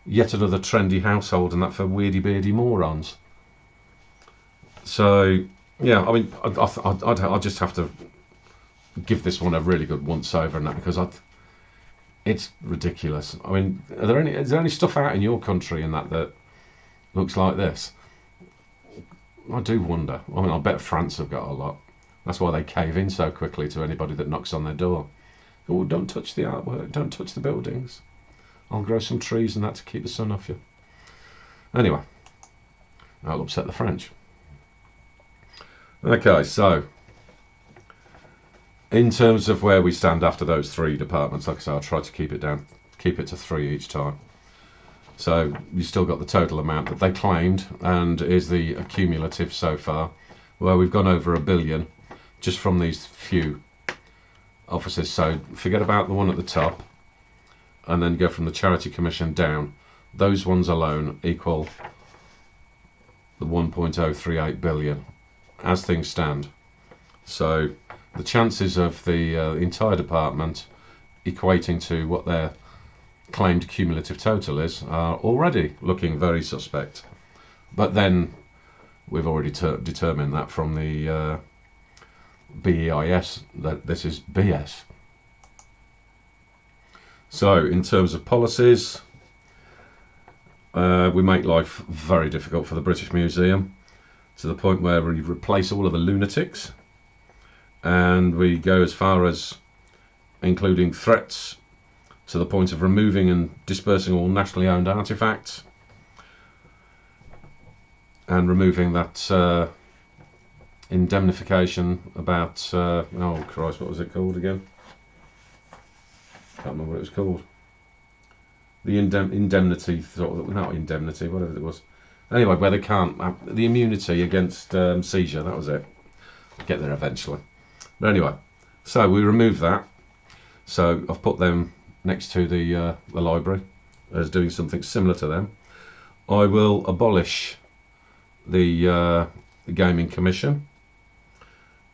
yet another trendy household and that for weirdy beardy morons. So yeah, I mean, I'd just have to give this one a really good once over and that, because it's ridiculous. I mean, is there any stuff out in your country and that looks like this? I do wonder. I mean, I bet France have got a lot. That's why they cave in so quickly to anybody that knocks on their door. Oh, don't touch the artwork, don't touch the buildings. I'll grow some trees and that to keep the sun off you. Anyway, that'll upset the French. Okay, so in terms of where we stand after those 3 departments, like I say, I'll try to keep it to 3 each time. So you still got the total amount that they claimed, and is the accumulative so far, where we've gone over £1 billion just from these few offices. So forget about the one at the top, and then go from the Charity Commission down. Those ones alone equal the 1.038 billion as things stand. So the chances of the entire department equating to what their claimed cumulative total is are already looking very suspect. But then we've already determined that from the BEIS that this is BS. So in terms of policies, we make life very difficult for the British Museum, to the point where we replace all of the lunatics, and we go as far as including threats to the point of removing and dispersing all nationally owned artefacts, and removing that indemnification about oh Christ, what was it called again? Can't remember what it was called. The indemnity, not indemnity, whatever it was. Anyway, where they can't have the immunity against seizure. That was it. Get there eventually. But anyway, so we remove that. So I've put them next to the library as doing something similar to them. I will abolish the Gaming Commission,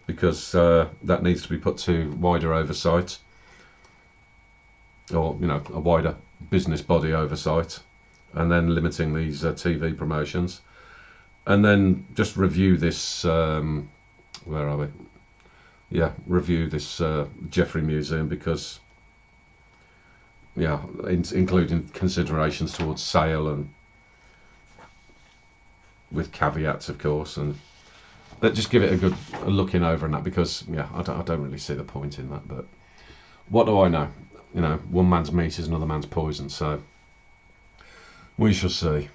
because that needs to be put to wider oversight, or a wider business body oversight, and then limiting these TV promotions, and then just review this. Where are we? Yeah, review this Geffrye Museum, because yeah, including considerations towards sale, and with caveats, of course, and but just give it a good looking over and that, because yeah, I don't really see the point in that. But what do I know? You know, one man's meat is another man's poison, so we shall see.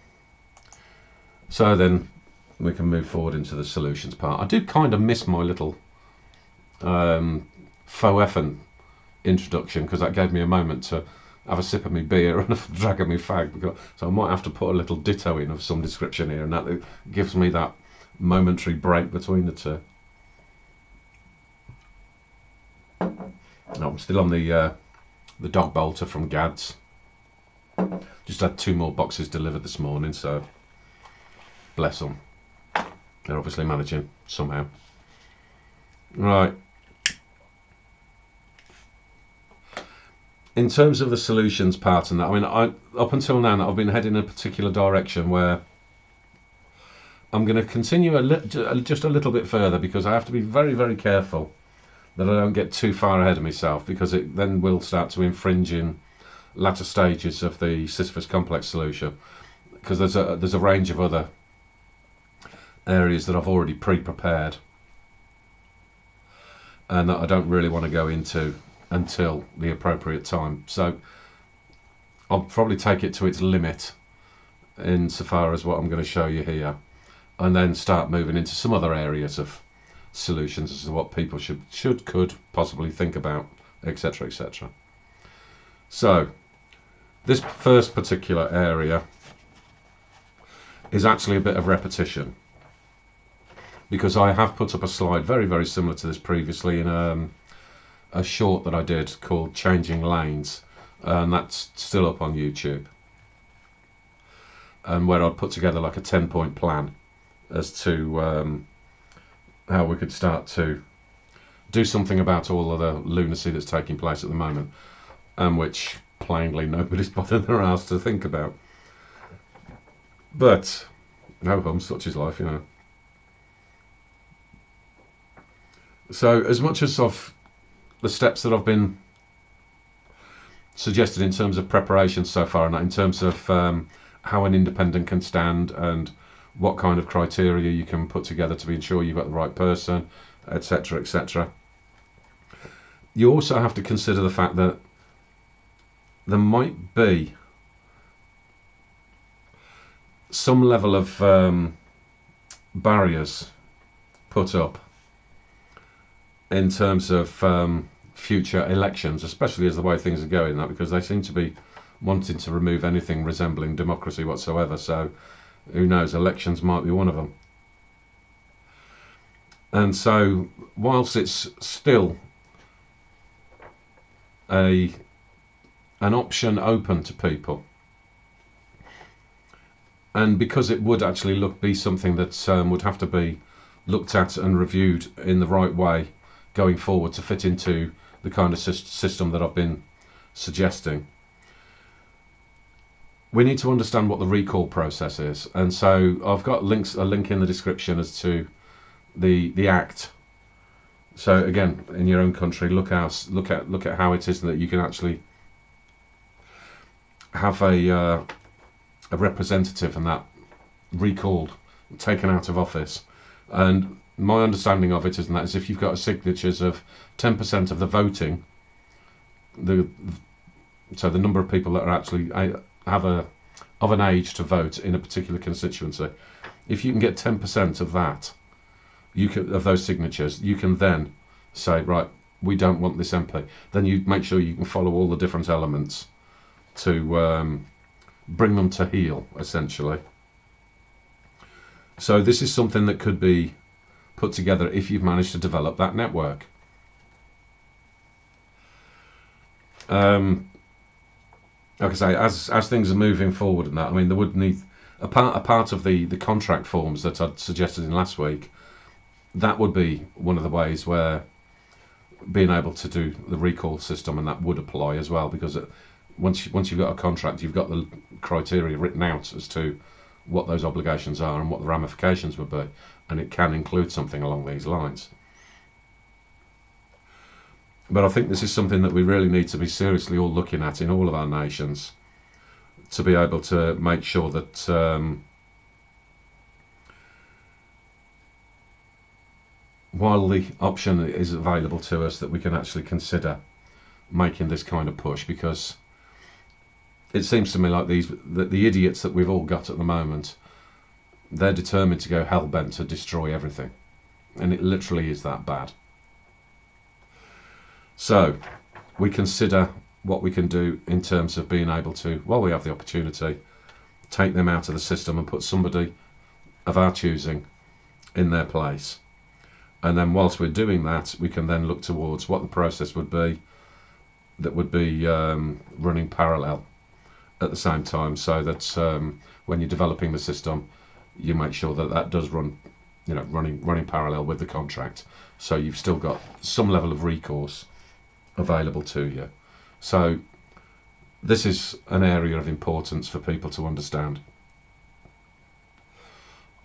So then we can move forward into the solutions part. I do kind of miss my little faux effing introduction, because that gave me a moment to have a sip of my beer and a drag of my fag. So I might have to put a little ditto in of some description here, and that gives me that momentary break between the two. No, I'm still on the dog bolter from Gads. Just had 2 more boxes delivered this morning, so bless them. They're obviously managing somehow. Right. In terms of the solutions part and that, I mean, up until now, I've been heading in a particular direction where I'm going to continue just a little bit further, because I have to be very, very careful that I don't get too far ahead of myself, because it then will start to infringe in latter stages of the Sisyphus complex solution, because there's a range of other areas that I've already pre-prepared and that I don't really want to go into until the appropriate time. So I'll probably take it to its limit insofar as what I'm going to show you here, and then start moving into some other areas of solutions as to what people could possibly think about, etc., etc. So this first particular area is actually a bit of repetition, because I have put up a slide very, very similar to this previously in a short that I did called Changing Lanes, and that's still up on YouTube, and where I'd put together like a 10-point plan as to how we could start to do something about all of the lunacy that's taking place at the moment, and which plainly nobody's bothered their arse to think about. But no harm, such is life, you know. So as much as of the steps that I've been suggested in terms of preparation so far, and in terms of how an independent can stand, and what kind of criteria you can put together to be sure you've got the right person, etc., etc., you also have to consider the fact that there might be some level of barriers put up in terms of future elections, especially as the way things are going, that because they seem to be wanting to remove anything resembling democracy whatsoever. So who knows, elections might be one of them. And so whilst it's still an option open to people, and because it would actually be something that would have to be looked at and reviewed in the right way going forward to fit into the kind of system that I've been suggesting, we need to understand what the recall process is. And so I've got a link in the description as to the Act. So again, in your own country, look at how it is that you can actually have a representative and that recalled, taken out of office. And my understanding of it is that if you've got signatures of 10% of the voting, so the number of people that are actually of an age to vote in a particular constituency, if you can get 10% of that, of those signatures, you can then say, right, we don't want this MP. Then you make sure you can follow all the different elements to bring them to heel, essentially. So this is something that could be put together if you've managed to develop that network. Like I say, as things are moving forward and that, I mean, there would need a part of the contract forms that I'd suggested in last week. That would be one of the ways where being able to do the recall system, and that would apply as well, because once you've got a contract, you've got the criteria written out as to what those obligations are and what the ramifications would be, and it can include something along these lines. But I think this is something that we really need to be seriously all looking at in all of our nations, to be able to make sure that while the option is available to us, that we can actually consider making this kind of push, because it seems to me like the idiots that we've all got at the moment, they're determined to go hell-bent to destroy everything, and it literally is that bad. So we consider what we can do in terms of being able to, while we have the opportunity, take them out of the system and put somebody of our choosing in their place. And then whilst we're doing that, we can then look towards what the process would be that would be running parallel at the same time, so that when you're developing the system, you make sure that that does run, running parallel with the contract, so you've still got some level of recourse available to you. So this is an area of importance for people to understand,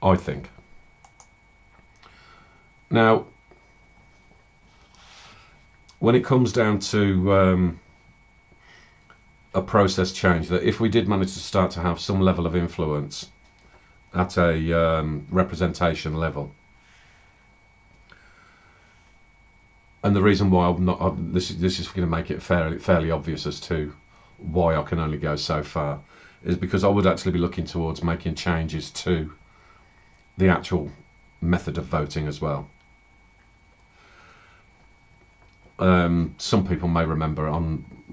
I think. Now, when it comes down to a process change, that if we did manage to start to have some level of influence at a representation level, and the reason why this is going to make it fairly obvious as to why I can only go so far, is because I would actually be looking towards making changes to the actual method of voting as well. Some people may remember it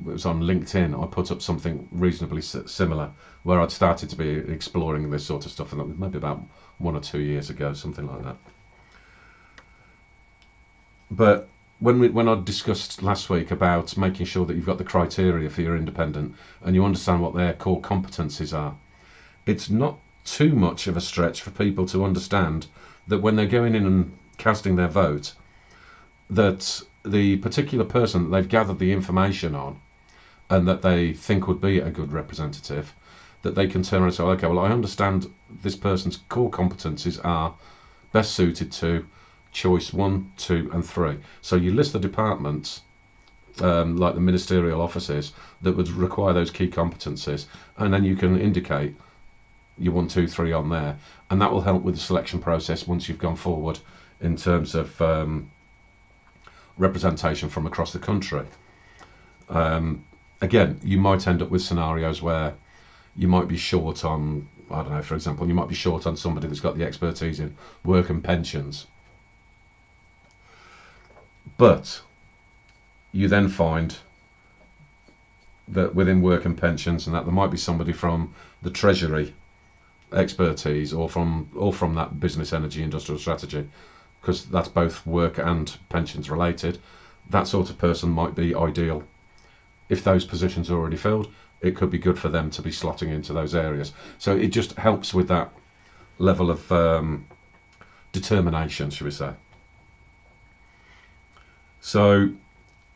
was on LinkedIn, I put up something reasonably similar, where I'd started to be exploring this sort of stuff, and that was maybe about 1 or 2 years ago, something like that. But when I discussed last week about making sure that you've got the criteria for your independent and you understand what their core competencies are, it's not too much of a stretch for people to understand that when they're going in and casting their vote, that the particular person that they've gathered the information on and that they think would be a good representative, that they can turn around and say, okay, well, I understand this person's core competencies are best suited to choice 1, 2 and 3. So you list the departments, like the ministerial offices, that would require those key competencies, and then you can indicate your 1, 2, 3 on there, and that will help with the selection process once you've gone forward in terms of representation from across the country. Again, you might end up with scenarios where you might be short on, I don't know, for example, you might be short on somebody that's got the expertise in work and pensions. But you then find that within work and pensions, and that there might be somebody from the Treasury expertise, or from that business, energy, industrial strategy, because that's both work and pensions related. That sort of person might be ideal. If those positions are already filled, it could be good for them to be slotting into those areas. So it just helps with that level of determination, should we say. So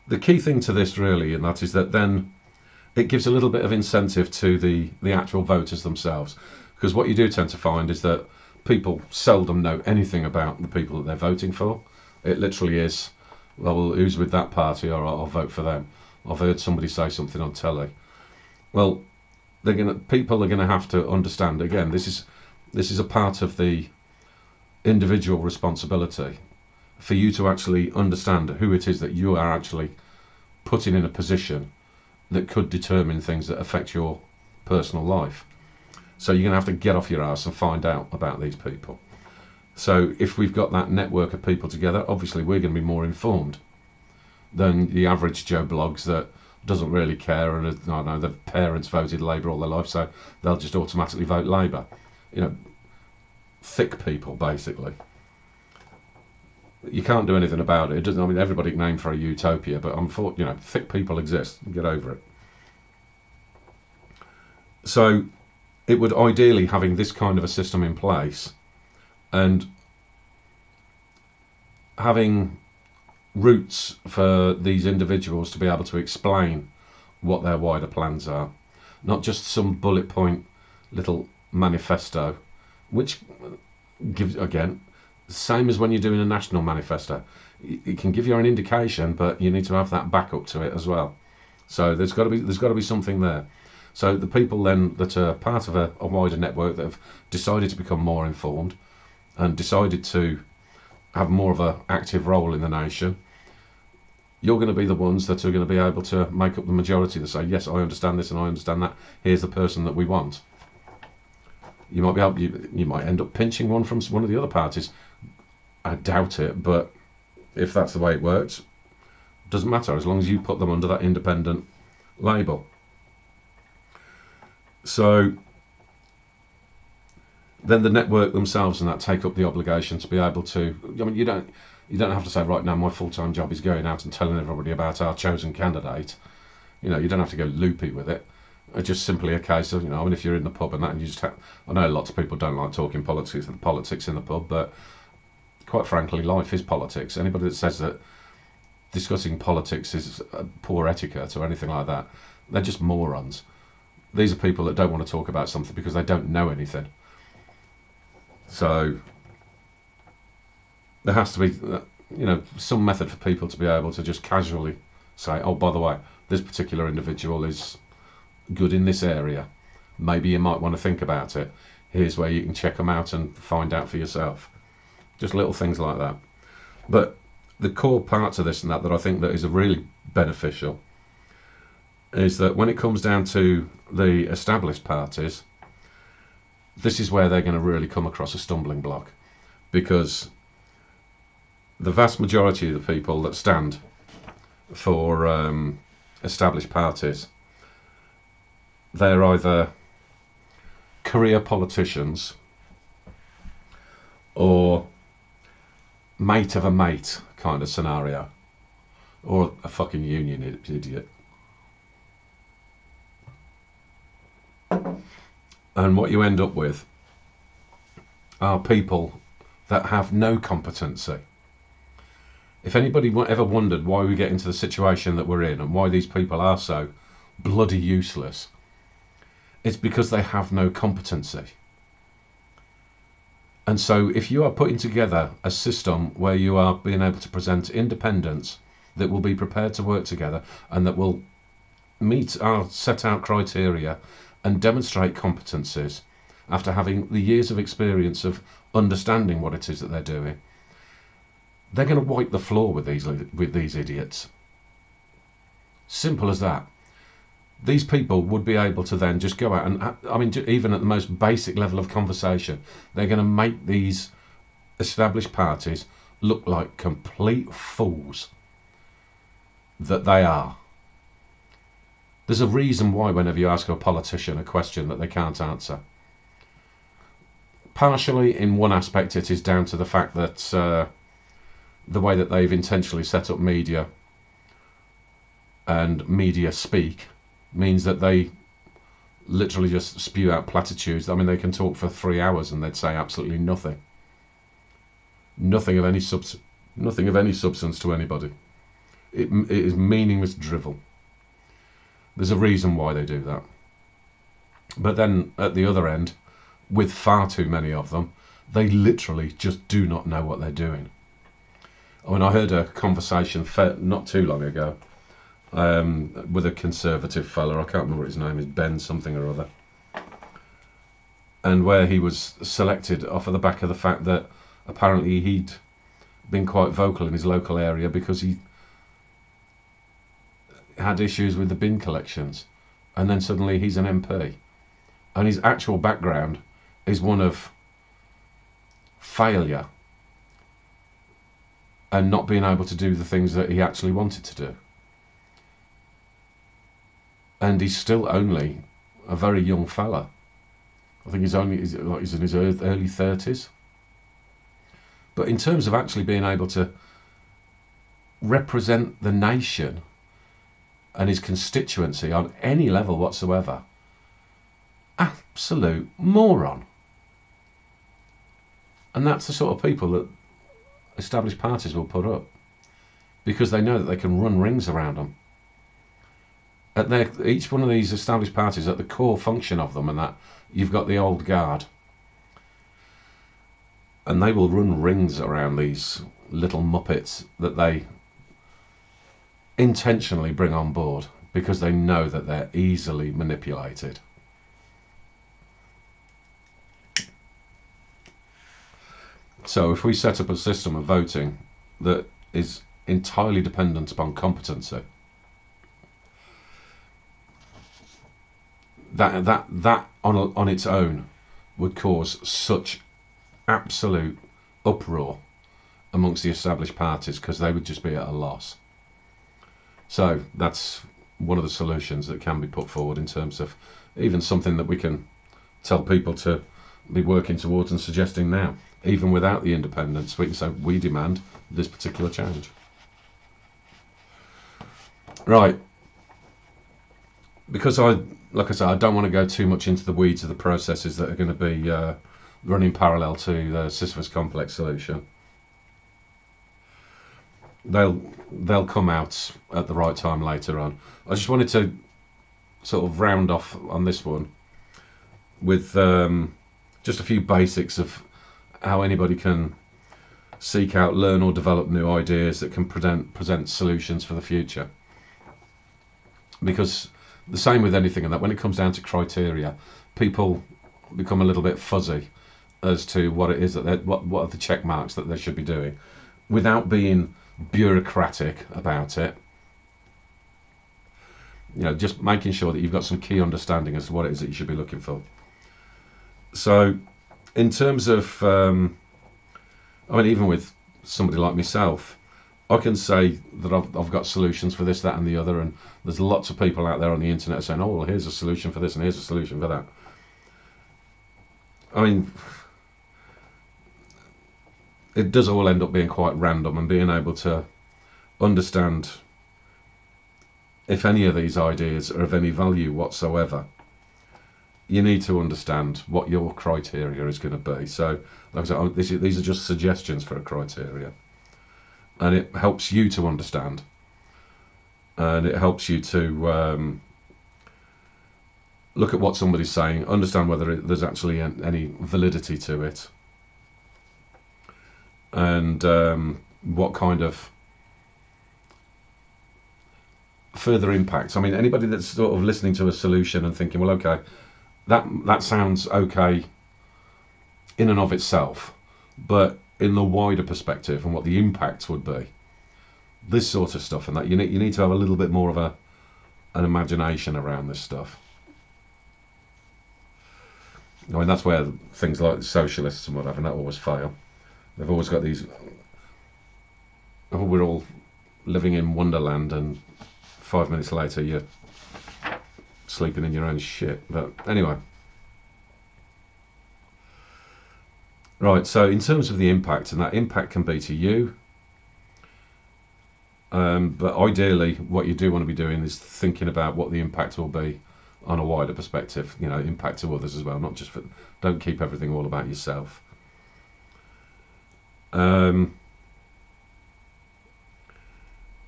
the key thing to this really, and that is that then it gives a little bit of incentive to the actual voters themselves, because what you do tend to find is that people seldom know anything about the people that they're voting for. It literally is, well, who's with that party, or I'll vote for them. I've heard somebody say something on telly. Well, people are gonna have to understand, again, this is a part of the individual responsibility for you to actually understand who it is that you are actually putting in a position that could determine things that affect your personal life. So you're going to have to get off your arse and find out about these people. So if we've got that network of people together, obviously we're going to be more informed than the average Joe Bloggs that doesn't really care, and I don't know, the parents voted Labour all their life, so they'll just automatically vote Labour. Thick people, basically. You can't do anything about it. I mean, everybody can aim for a utopia, but thick people exist. Get over it. So it would ideally, having this kind of a system in place and having routes for these individuals to be able to explain what their wider plans are, not just some bullet point little manifesto, which gives, again, same as when you're doing a national manifesto, it can give you an indication, but you need to have that backup to it as well. So there's got to be something there. So the people then that are part of a wider network that have decided to become more informed and decided to have more of an active role in the nation, you're going to be the ones that are going to be able to make up the majority that say, yes, I understand this and I understand that. Here's the person that we want. You might be able, you might end up pinching one from one of the other parties. I doubt it, but if that's the way it works, doesn't matter as long as you put them under that independent label. So then the network themselves and that take up the obligation to be able to, I mean, you don't have to say, right now my full-time job is going out and telling everybody about our chosen candidate. You don't have to go loopy with it. It's just simply a case of, I mean, if you're in the pub and that, and you just have, I know lots of people don't like talking politics in the pub, but quite frankly, life is politics. Anybody that says that discussing politics is poor etiquette or anything like that, they're just morons. These are people that don't want to talk about something because they don't know anything. So there has to be, some method for people to be able to just casually say, oh, by the way, this particular individual is good in this area. Maybe you might want to think about it. Here's where you can check them out and find out for yourself. Just little things like that. But the core parts of this and that I think that is really beneficial is that when it comes down to the established parties, this is where they're going to really come across a stumbling block, because the vast majority of the people that stand for established parties, they're either career politicians or mate of a mate kind of scenario, or a fucking union idiot. And what you end up with are people that have no competency. If anybody ever wondered why we get into the situation that we're in and why these people are so bloody useless, it's because they have no competency. And so if you are putting together a system where you are being able to present independents that will be prepared to work together and that will meet our set out criteria and demonstrate competencies after having the years of experience of understanding what it is that they're doing, they're going to wipe the floor with these idiots. Simple as that. These people would be able to then just go out and, I mean, even at the most basic level of conversation, they're going to make these established parties look like complete fools that they are. There's a reason why whenever you ask a politician a question that they can't answer. Partially, in one aspect, it is down to the fact that the way that they've intentionally set up media and media speak means that they literally just spew out platitudes. I mean, they can talk for 3 hours and they'd say absolutely nothing. Nothing of any substance to anybody. It is meaningless drivel. There's a reason why they do that. But then at the other end, with far too many of them, they literally just do not know what they're doing. I mean, I heard a conversation not too long ago with a conservative fella. I can't remember what his name is, Ben something or other. And where he was selected off of the back of the fact that apparently he'd been quite vocal in his local area because he had issues with the bin collections, and then suddenly he's an MP, and his actual background is one of failure and not being able to do the things that he actually wanted to do. And he's still only a very young fella. I think he's in his early 30s. But in terms of actually being able to represent the nation and his constituency on any level whatsoever, absolute moron. And that's the sort of people that established parties will put up, because they know that they can run rings around them. At each one of these established parties, at the core function of them, and that you've got the old guard, and they will run rings around these little muppets that they intentionally bring on board because they know that they're easily manipulated. So if we set up a system of voting that is entirely dependent upon competency, that on its own would cause such absolute uproar amongst the established parties because they would just be at a loss. So that's one of the solutions that can be put forward in terms of even something that we can tell people to be working towards and suggesting now. Even without the independence, we can say we demand this particular change. Right. Because like I said, I don't want to go too much into the weeds of the processes that are going to be running parallel to the Sisyphus complex solution. They'll come out at the right time later on. I just wanted to sort of round off on this one with just a few basics of how anybody can seek out, learn or develop new ideas that can present solutions for the future. Because the same with anything, and that when it comes down to criteria, people become a little bit fuzzy as to what it is that what are the check marks that they should be doing, without being bureaucratic about it. You know, just making sure that you've got some key understanding as to what it is that you should be looking for. So, in terms of, I mean, even with somebody like myself, I can say that I've got solutions for this, that, and the other, and there's lots of people out there on the internet saying, "Oh, well, here's a solution for this, and here's a solution for that." I mean, it does all end up being quite random, and being able to understand if any of these ideas are of any value whatsoever, you need to understand what your criteria is going to be. So, like I said, these are just suggestions for a criteria, and it helps you to understand, and it helps you to look at what somebody's saying, understand whether there's actually any validity to it, and what kind of further impacts. I mean, anybody that's sort of listening to a solution and thinking, well, okay, that sounds okay in and of itself, but in the wider perspective and what the impact would be, this sort of stuff, and that you need to have a little bit more of an imagination around this stuff. I mean, that's where things like socialists and whatever, and that always fail. They've always got these, oh, we're all living in Wonderland, and 5 minutes later you're sleeping in your own shit. But anyway, right, so in terms of the impact, and that impact can be to you, but ideally what you do want to be doing is thinking about what the impact will be on a wider perspective, you know, impact to others as well, not just for, don't keep everything all about yourself.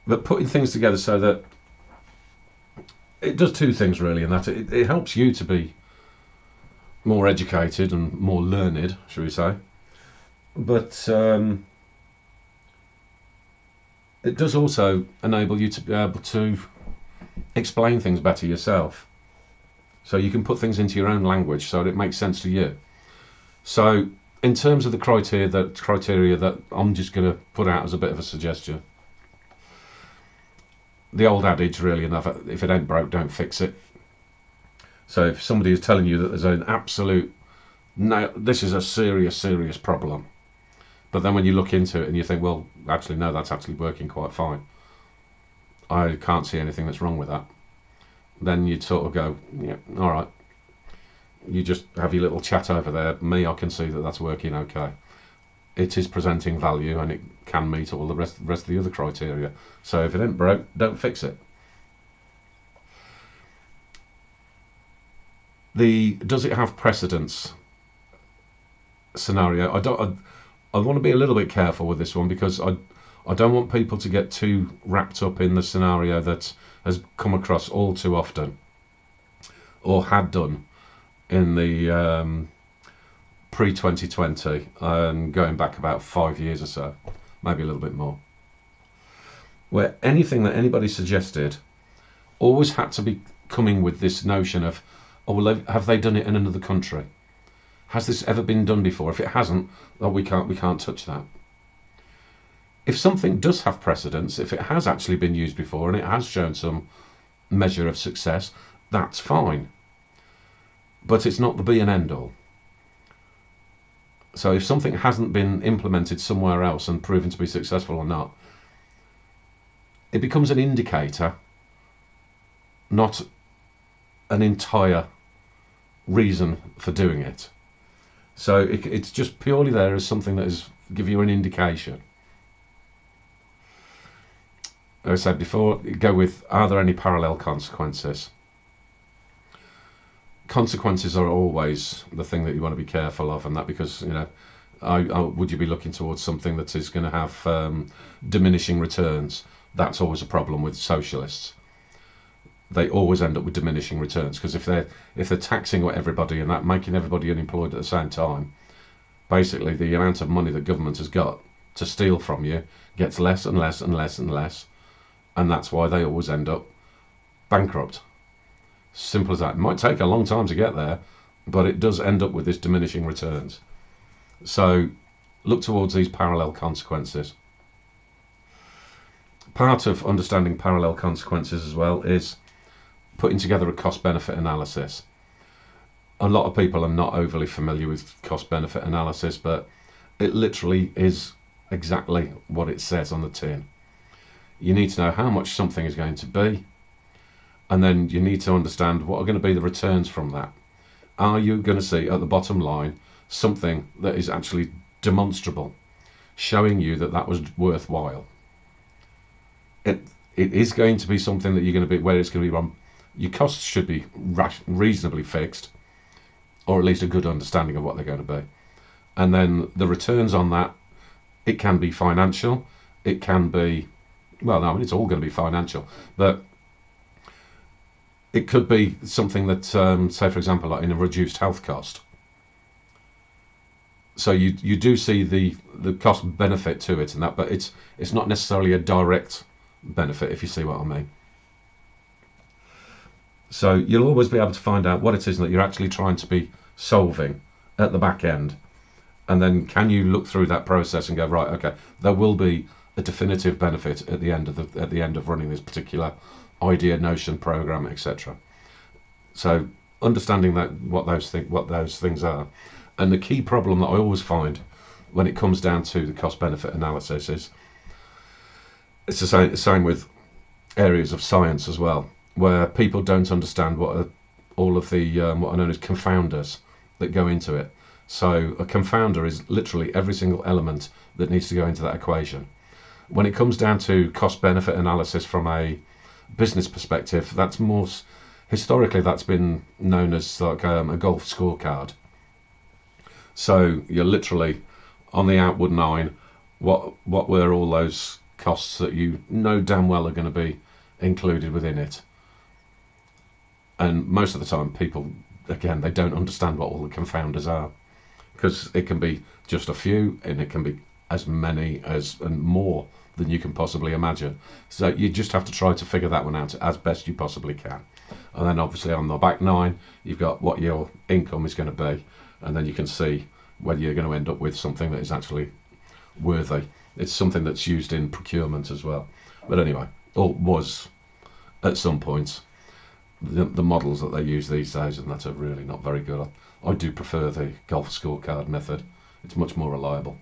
But putting things together so that it does two things really, and that it helps you to be more educated and more learned, shall we say, but it does also enable you to be able to explain things better yourself, so you can put things into your own language so that it makes sense to you. So in terms of the criteria that I'm just going to put out as a bit of a suggestion, the old adage really enough, if it ain't broke, don't fix it. So if somebody is telling you that there's an absolute, no, this is a serious problem, but then when you look into it and you think, well, actually no, that's actually working quite fine, I can't see anything that's wrong with that, then you'd sort of go, yeah, all right, you just have your little chat over there. Me, I can see that that's working okay. It is presenting value and it can meet all the rest of the other criteria. So if it ain't broke, don't fix it. The does it have precedence scenario, I want to be a little bit careful with this one, because I I don't want people to get too wrapped up in the scenario that has come across all too often, or had done in the pre-2020, and going back about 5 years or so, maybe a little bit more, where anything that anybody suggested always had to be coming with this notion of, oh, well, have they done it in another country? Has this ever been done before? If it hasn't, oh, we can't touch that. If something does have precedence, if it has actually been used before and it has shown some measure of success, that's fine. But it's not the be and end all. So if something hasn't been implemented somewhere else and proven to be successful or not, it becomes an indicator, not an entire reason for doing it. So it's just purely there as something that is give you an indication. As I said before, go with, are there any parallel consequences? Consequences are always the thing that you want to be careful of, and that because, you know, would you be looking towards something that is going to have diminishing returns? That's always a problem with socialists. They always end up with diminishing returns, because if they're taxing everybody and that making everybody unemployed at the same time, basically the amount of money that government has got to steal from you gets less and less and less and less, and that's why they always end up bankrupt. Simple as that. It might take a long time to get there, but it does end up with this diminishing returns. So look towards these parallel consequences. Part of understanding parallel consequences as well is putting together a cost-benefit analysis. A lot of people are not overly familiar with cost-benefit analysis, but it literally is exactly what it says on the tin. You need to know how much something is going to be, and then you need to understand what are going to be the returns from that. Are you going to see at the bottom line something that is actually demonstrable, showing you that that was worthwhile? It is going to be something that you're going to be, where it's going to be wrong. Your costs should be reasonably fixed, or at least a good understanding of what they're going to be. And then the returns on that, it can be financial, it can be, well, no, I mean, it's all going to be financial, but it could be something that, say, for example, like in a reduced health cost. So you do see the cost benefit to it and that, but it's not necessarily a direct benefit, if you see what I mean. So you'll always be able to find out what it is that you're actually trying to be solving at the back end, and then can you look through that process and go, right, okay, there will be a definitive benefit at the end of running this particular idea, notion, program, etc. So understanding that what those things are, and the key problem that I always find when it comes down to the cost benefit analysis is it's the same with areas of science as well, where people don't understand what are all of the what are known as confounders that go into it. So a confounder is literally every single element that needs to go into that equation. When it comes down to cost benefit analysis from a business perspective, that's more historically that's been known as like a golf scorecard. So you're literally on the outward nine, what were all those costs that you know damn well are going to be included within it. And most of the time people, again, they don't understand what all the confounders are, because it can be just a few and it can be as many as and more than you can possibly imagine. So you just have to try to figure that one out as best you possibly can. And then obviously on the back nine, you've got what your income is going to be, and then you can see whether you're going to end up with something that is actually worthy. It's something that's used in procurement as well. But anyway, or was at some points. The models that they use these days, and that's really not very good. I do prefer the golf scorecard method. It's much more reliable.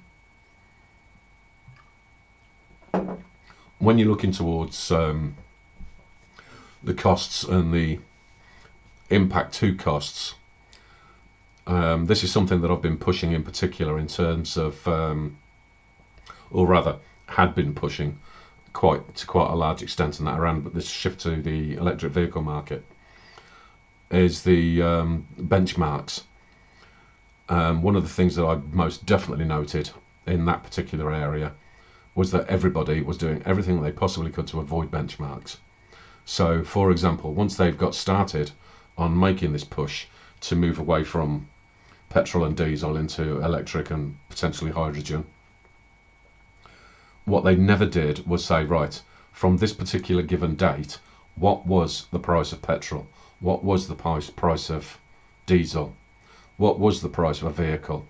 When you're looking towards the costs and the impact to costs, this is something that I've been pushing in particular in terms of, or rather had been pushing to quite a large extent, and that around this shift to the electric vehicle market is the benchmarks. One of the things that I most definitely noted in that particular area was that everybody was doing everything they possibly could to avoid benchmarks. So, for example, once they've got started on making this push to move away from petrol and diesel into electric and potentially hydrogen, what they never did was say, right, from this particular given date, what was the price of petrol? What was the price of diesel? What was the price of a vehicle?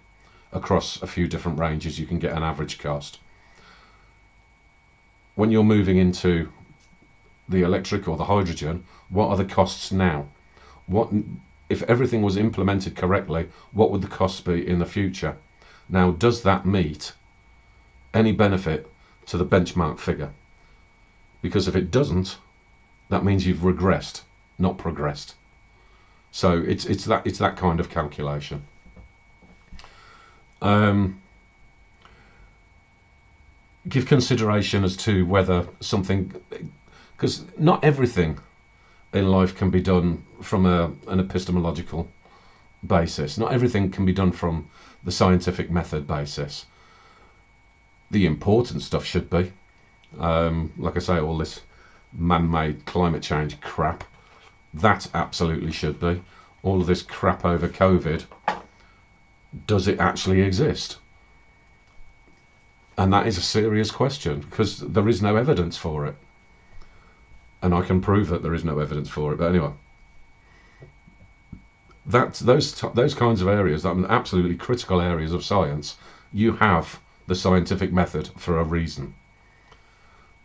Across a few different ranges, you can get an average cost. When you're moving into the electric or the hydrogen, what are the costs now? What, if everything was implemented correctly, what would the costs be in the future? Now, does that meet any benefit to the benchmark figure? Because if it doesn't, that means you've regressed, not progressed. So it's that kind of calculation. Give consideration as to whether something, because not everything in life can be done from an epistemological basis. Not everything can be done from the scientific method basis. The important stuff should be, like I say, all this man-made climate change crap, that absolutely should be. All of this crap over COVID, does it actually exist? And that is a serious question, because there is no evidence for it. And I can prove that there is no evidence for it. But anyway, those kinds of areas, that are absolutely critical areas of science, you have the scientific method for a reason.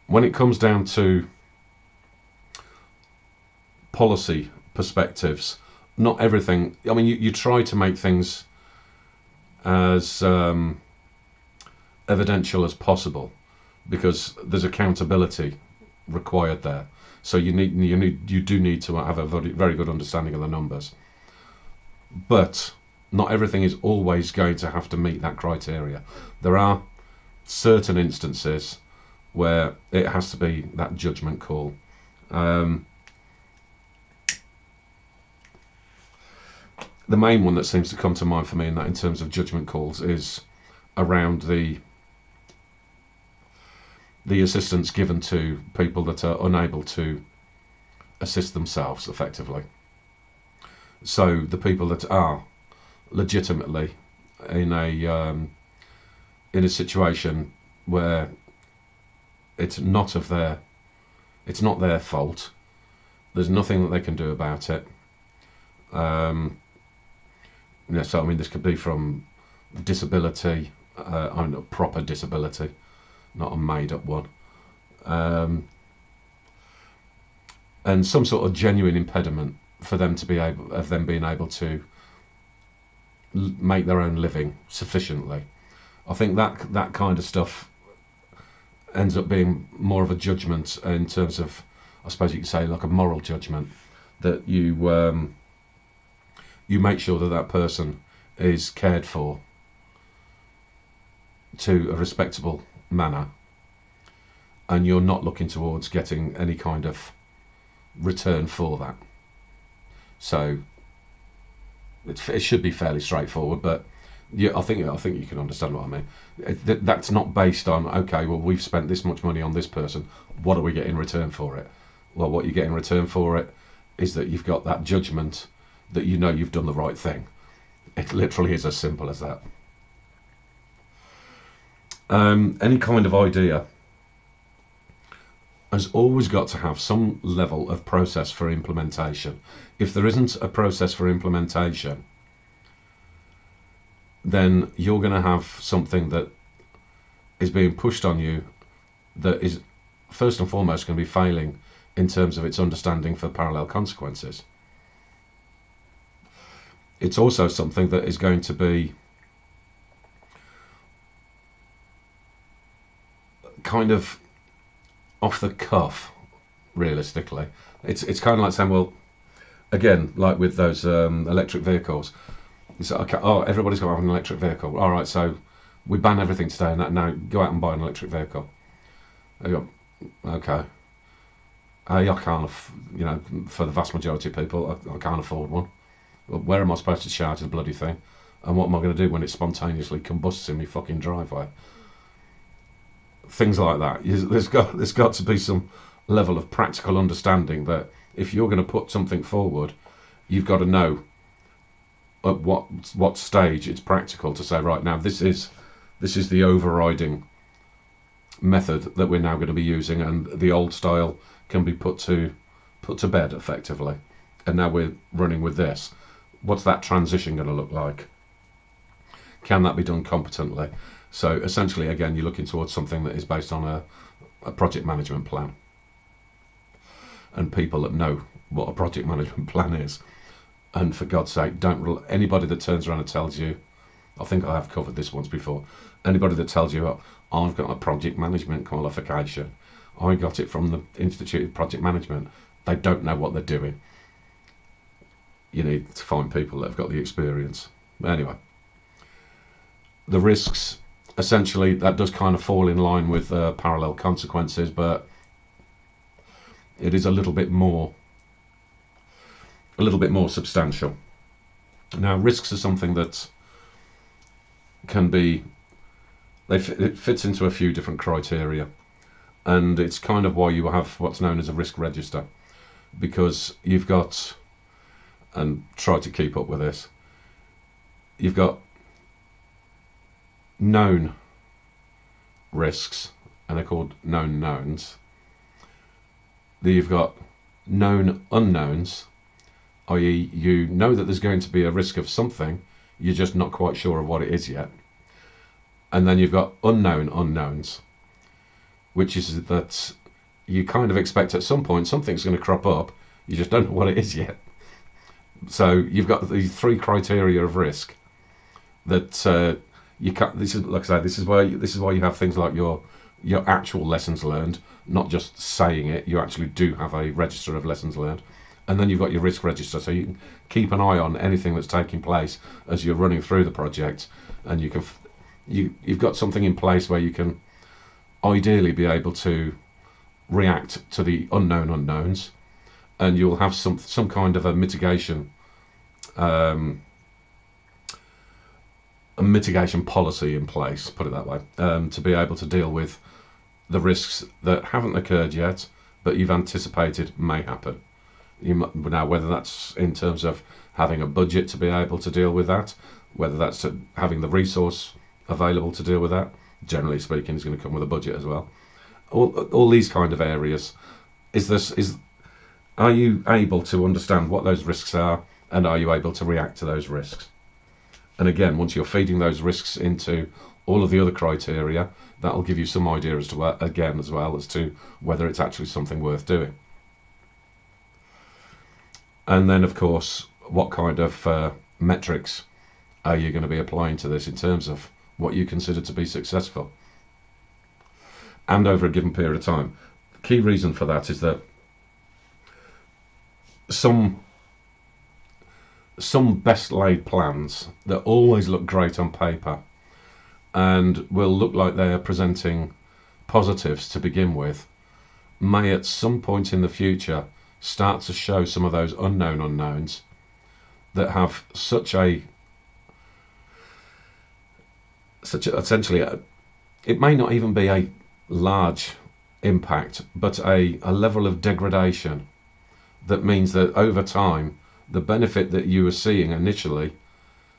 When it comes down to policy perspectives, not everything, I mean, you try to make things as evidential as possible, because there's accountability required there. So you do need to have a very good understanding of the numbers. But not everything is always going to have to meet that criteria. There are certain instances where it has to be that judgment call. The main one that seems to come to mind for me in terms of judgment calls is around the assistance given to people that are unable to assist themselves effectively. So the people that are legitimately in a situation where it's not their fault, there's nothing that they can do about it. So I mean, this could be from disability, I mean, a proper disability, not a made-up one, and some sort of genuine impediment for them to being able to make their own living sufficiently. I think that kind of stuff ends up being more of a judgment in terms of, I suppose you could say, like a moral judgment, that you make sure that person is cared for to a respectable manner, and you're not looking towards getting any kind of return for that. So it should be fairly straightforward, but yeah, I think you can understand what I mean. That's not based on, okay, well, we've spent this much money on this person, what do we get in return for it? Well, what you get in return for it is that you've got that judgment that you know you've done the right thing. It literally is as simple as that. Any kind of idea has always got to have some level of process for implementation. If there isn't a process for implementation, then you're going to have something that is being pushed on you that is first and foremost going to be failing in terms of its understanding for parallel consequences. It's also something that is going to be kind of off the cuff, realistically. It's kind of like saying, well, again, like with those electric vehicles, it's like, okay, oh, everybody's got to have an electric vehicle. All right, so we ban everything today, and now go out and buy an electric vehicle. I go, okay. I can't, for the vast majority of people, I can't afford one. Well, where am I supposed to charge the bloody thing? And what am I going to do when it spontaneously combusts in my fucking driveway? things like that. There's got to be some level of practical understanding that if you're going to put something forward, you've got to know at what stage it's practical to say, right, now this is the overriding method that we're now going to be using, and the old style can be put to bed effectively, and now we're running with this. What's that transition going to look like? Can that be done competently? So essentially, again, you're looking towards something that is based on a project management plan, and people that know what a project management plan is. And for God's sake, anybody that turns around and tells you, I think I have covered this once before, anybody that tells you, oh, I've got a project management qualification, I got it from the Institute of Project Management, they don't know what they're doing. You need to find people that have got the experience. But anyway, the risks, essentially, that does kind of fall in line with parallel consequences, but it is a little bit more substantial. Now, risks are something that can be, it fits into a few different criteria, and it's kind of why you have what's known as a risk register, because you've got, and try to keep up with this, you've got known risks, and they're called known knowns. Then you've got known unknowns, i.e. you know that there's going to be a risk of something, you're just not quite sure of what it is yet. And then you've got unknown unknowns, which is that you kind of expect at some point something's going to crop up, you just don't know what it is yet. So you've got the three criteria of risk that you can't. This is, like I say, this is why you have things like your actual lessons learned, not just saying it. You actually do have a register of lessons learned, and then you've got your risk register, so you can keep an eye on anything that's taking place as you're running through the project, and you've got something in place where you can ideally be able to react to the unknown unknowns, and you'll have some kind of a mitigation policy in place, put it that way, to be able to deal with the risks that haven't occurred yet, but you've anticipated may happen. Now, whether that's in terms of having a budget to be able to deal with that, whether that's having the resource available to deal with that, generally speaking, is going to come with a budget as well. All these kind of areas. Are you able to understand what those risks are, and are you able to react to those risks? And again, once you're feeding those risks into all of the other criteria, that'll give you some idea as to, again, as well as to whether it's actually something worth doing. And then, of course, what kind of metrics are you going to be applying to this in terms of what you consider to be successful, and over a given period of time? The key reason for that is that some best laid plans that always look great on paper and will look like they are presenting positives to begin with may at some point in the future start to show some of those unknown unknowns that have essentially it may not even be a large impact, but a level of degradation that means that over time the benefit that you were seeing initially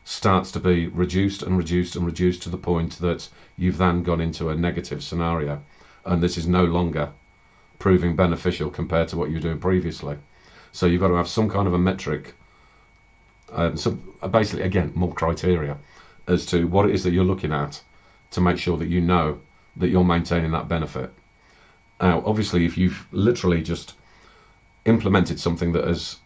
starts to be reduced and reduced and reduced to the point that you've then gone into a negative scenario, and this is no longer proving beneficial compared to what you were doing previously. So you've got to have some kind of a metric, so basically, again, more criteria as to what it is that you're looking at to make sure that you know that you're maintaining that benefit. Now, obviously, if you've literally just implemented something that has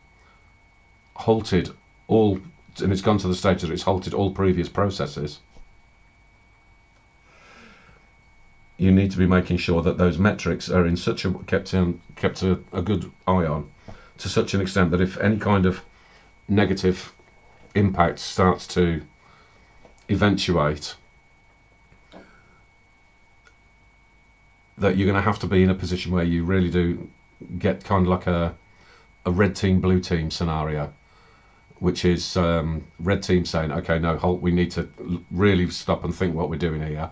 halted all, and it's gone to the stage that it's halted all previous processes, you need to be making sure that those metrics are in such a kept a good eye on, to such an extent that if any kind of negative impact starts to eventuate, that you're going to have to be in a position where you really do get kind of like a red team, blue team scenario, which is red team saying, okay, no, halt, we need to really stop and think what we're doing here.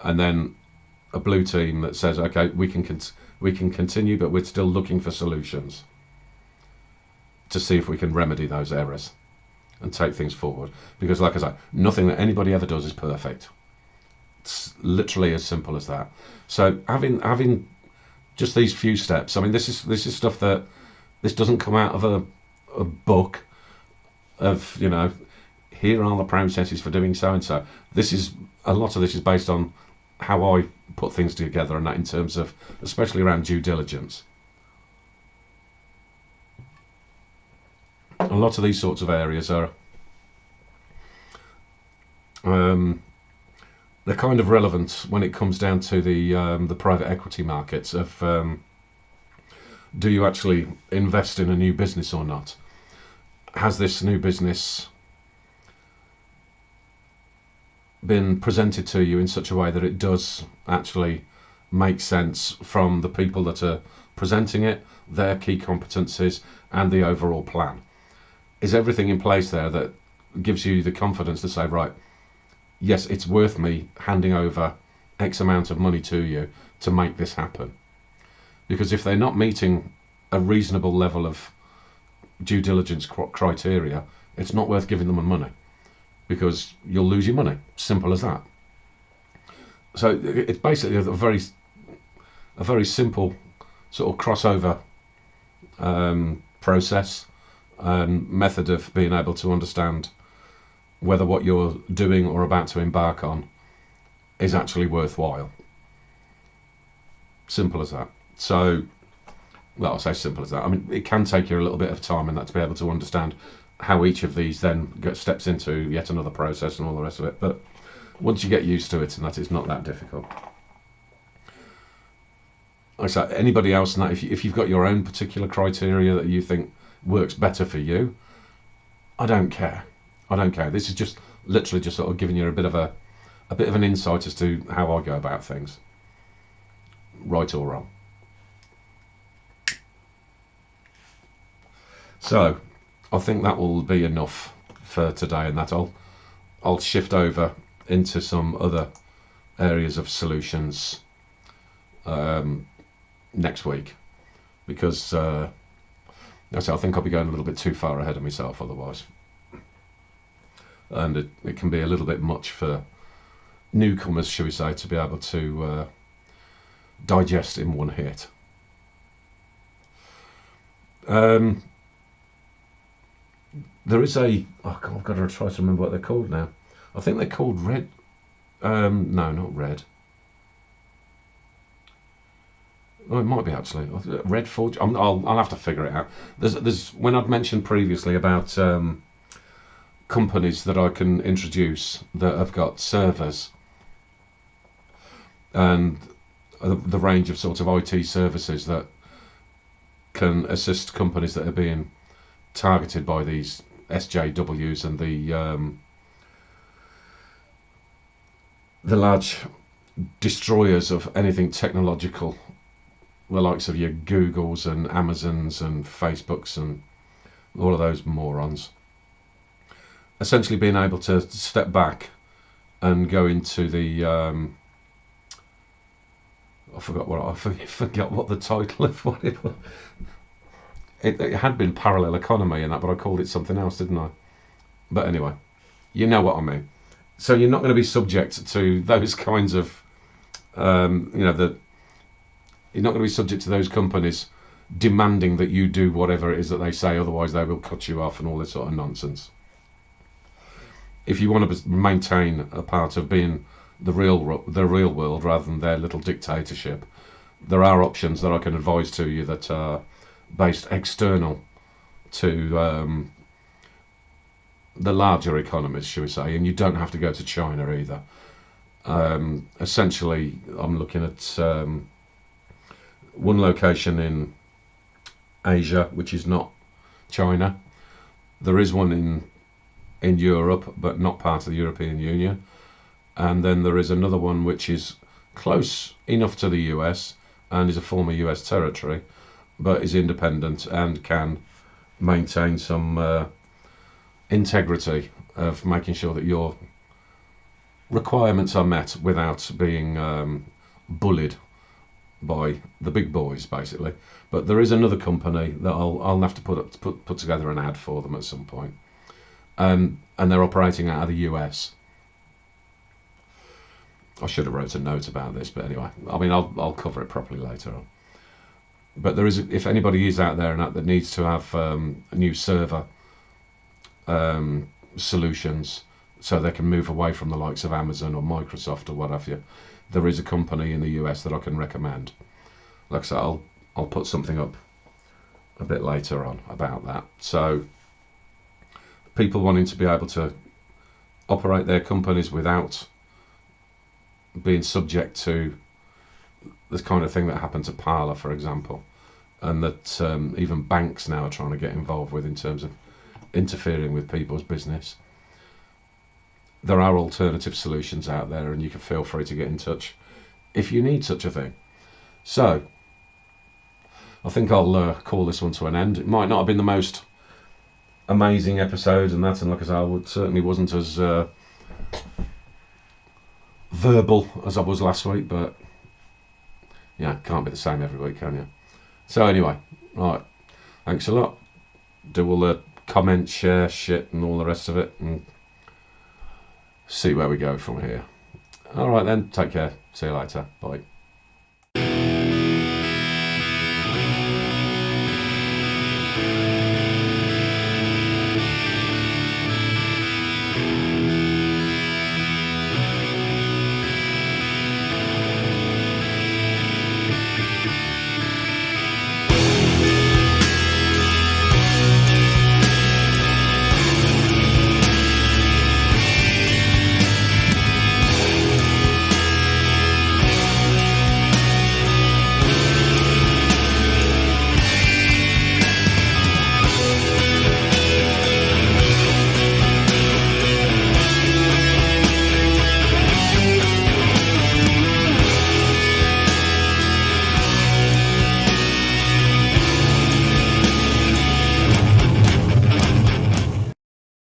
And then a blue team that says, okay, we can continue, but we're still looking for solutions to see if we can remedy those errors and take things forward. Because, like I say, nothing that anybody ever does is perfect. It's literally as simple as that. So having just these few steps. I mean, this is stuff that this doesn't come out of a book of, you know, here are the processes for doing so and so. This is a lot of this is based on how I put things together, and that in terms of, especially around due diligence. A lot of these sorts of areas are they're kind of relevant when it comes down to the private equity markets of do you actually invest in a new business or not? Has this new business been presented to you in such a way that it does actually make sense from the people that are presenting it, their key competencies, and the overall plan? Is everything in place there that gives you the confidence to say, right, yes, it's worth me handing over X amount of money to you to make this happen? Because if they're not meeting a reasonable level of due diligence criteria, it's not worth giving them the money, because you'll lose your money. Simple as that. So it's basically a very simple sort of crossover process and method of being able to understand whether what you're doing or about to embark on is actually worthwhile. Simple as that. So, well, I'll say simple as that. I mean, it can take you a little bit of time and that to be able to understand how each of these then steps into yet another process and all the rest of it. But once you get used to it, and that, it's not that difficult. Like I say, anybody else, and that if you've got your own particular criteria that you think works better for you, I don't care. I don't care. This is just literally just sort of giving you a bit of an insight as to how I go about things, right or wrong. So I think that will be enough for today, and that I'll shift over into some other areas of solutions next week, because I think I'll be going a little bit too far ahead of myself otherwise, and it can be a little bit much for newcomers, shall we say, to be able to digest in one hit. There is I've got to try to remember what they're called now. I think they're called Red. No, not Red. Oh, it might be actually Red Forge. I'll have to figure it out. There's when I'd mentioned previously about companies that I can introduce that have got servers and the range of sort of IT services that can assist companies that are being targeted by these SJWs and the large destroyers of anything technological, the likes of your Googles and Amazons and Facebooks and all of those morons. Essentially being able to step back and go into the I forgot what the title of what it was. It had been parallel economy and that, but I called it something else, didn't I? But anyway, you know what I mean. So you're not going to be subject to those kinds of, you're not going to be subject to those companies demanding that you do whatever it is that they say, otherwise they will cut you off and all this sort of nonsense. If you want to maintain a part of being the real world rather than their little dictatorship, there are options that I can advise to you that are based external to the larger economies, shall we say, and you don't have to go to China either. Essentially, I'm looking at one location in Asia, which is not China. There is one in Europe, but not part of the European Union. And then there is another one which is close enough to the US and is a former US territory, but is independent and can maintain some integrity of making sure that your requirements are met without being bullied by the big boys, basically. But there is another company that I'll have to put together an ad for them at some point, and they're operating out of the US. I should have wrote a note about this, but anyway, I mean, I'll cover it properly later on. But there is, if anybody is out there and that needs to have a new server solutions, so they can move away from the likes of Amazon or Microsoft or what have you, there is a company in the US that I can recommend. Like I said, I'll put something up a bit later on about that. So people wanting to be able to operate their companies without being subject to this kind of thing that happened to Parler, for example, and that even banks now are trying to get involved with in terms of interfering with people's business. There are alternative solutions out there, and you can feel free to get in touch if you need such a thing. So I think I'll call this one to an end. It might not have been the most amazing episode and that, and like I said, I certainly wasn't as verbal as I was last week, but yeah, can't be the same every week, can you? So anyway, right, thanks a lot. Do all the comment, share, shit and all the rest of it, and see where we go from here. Alright then, take care, see you later, bye.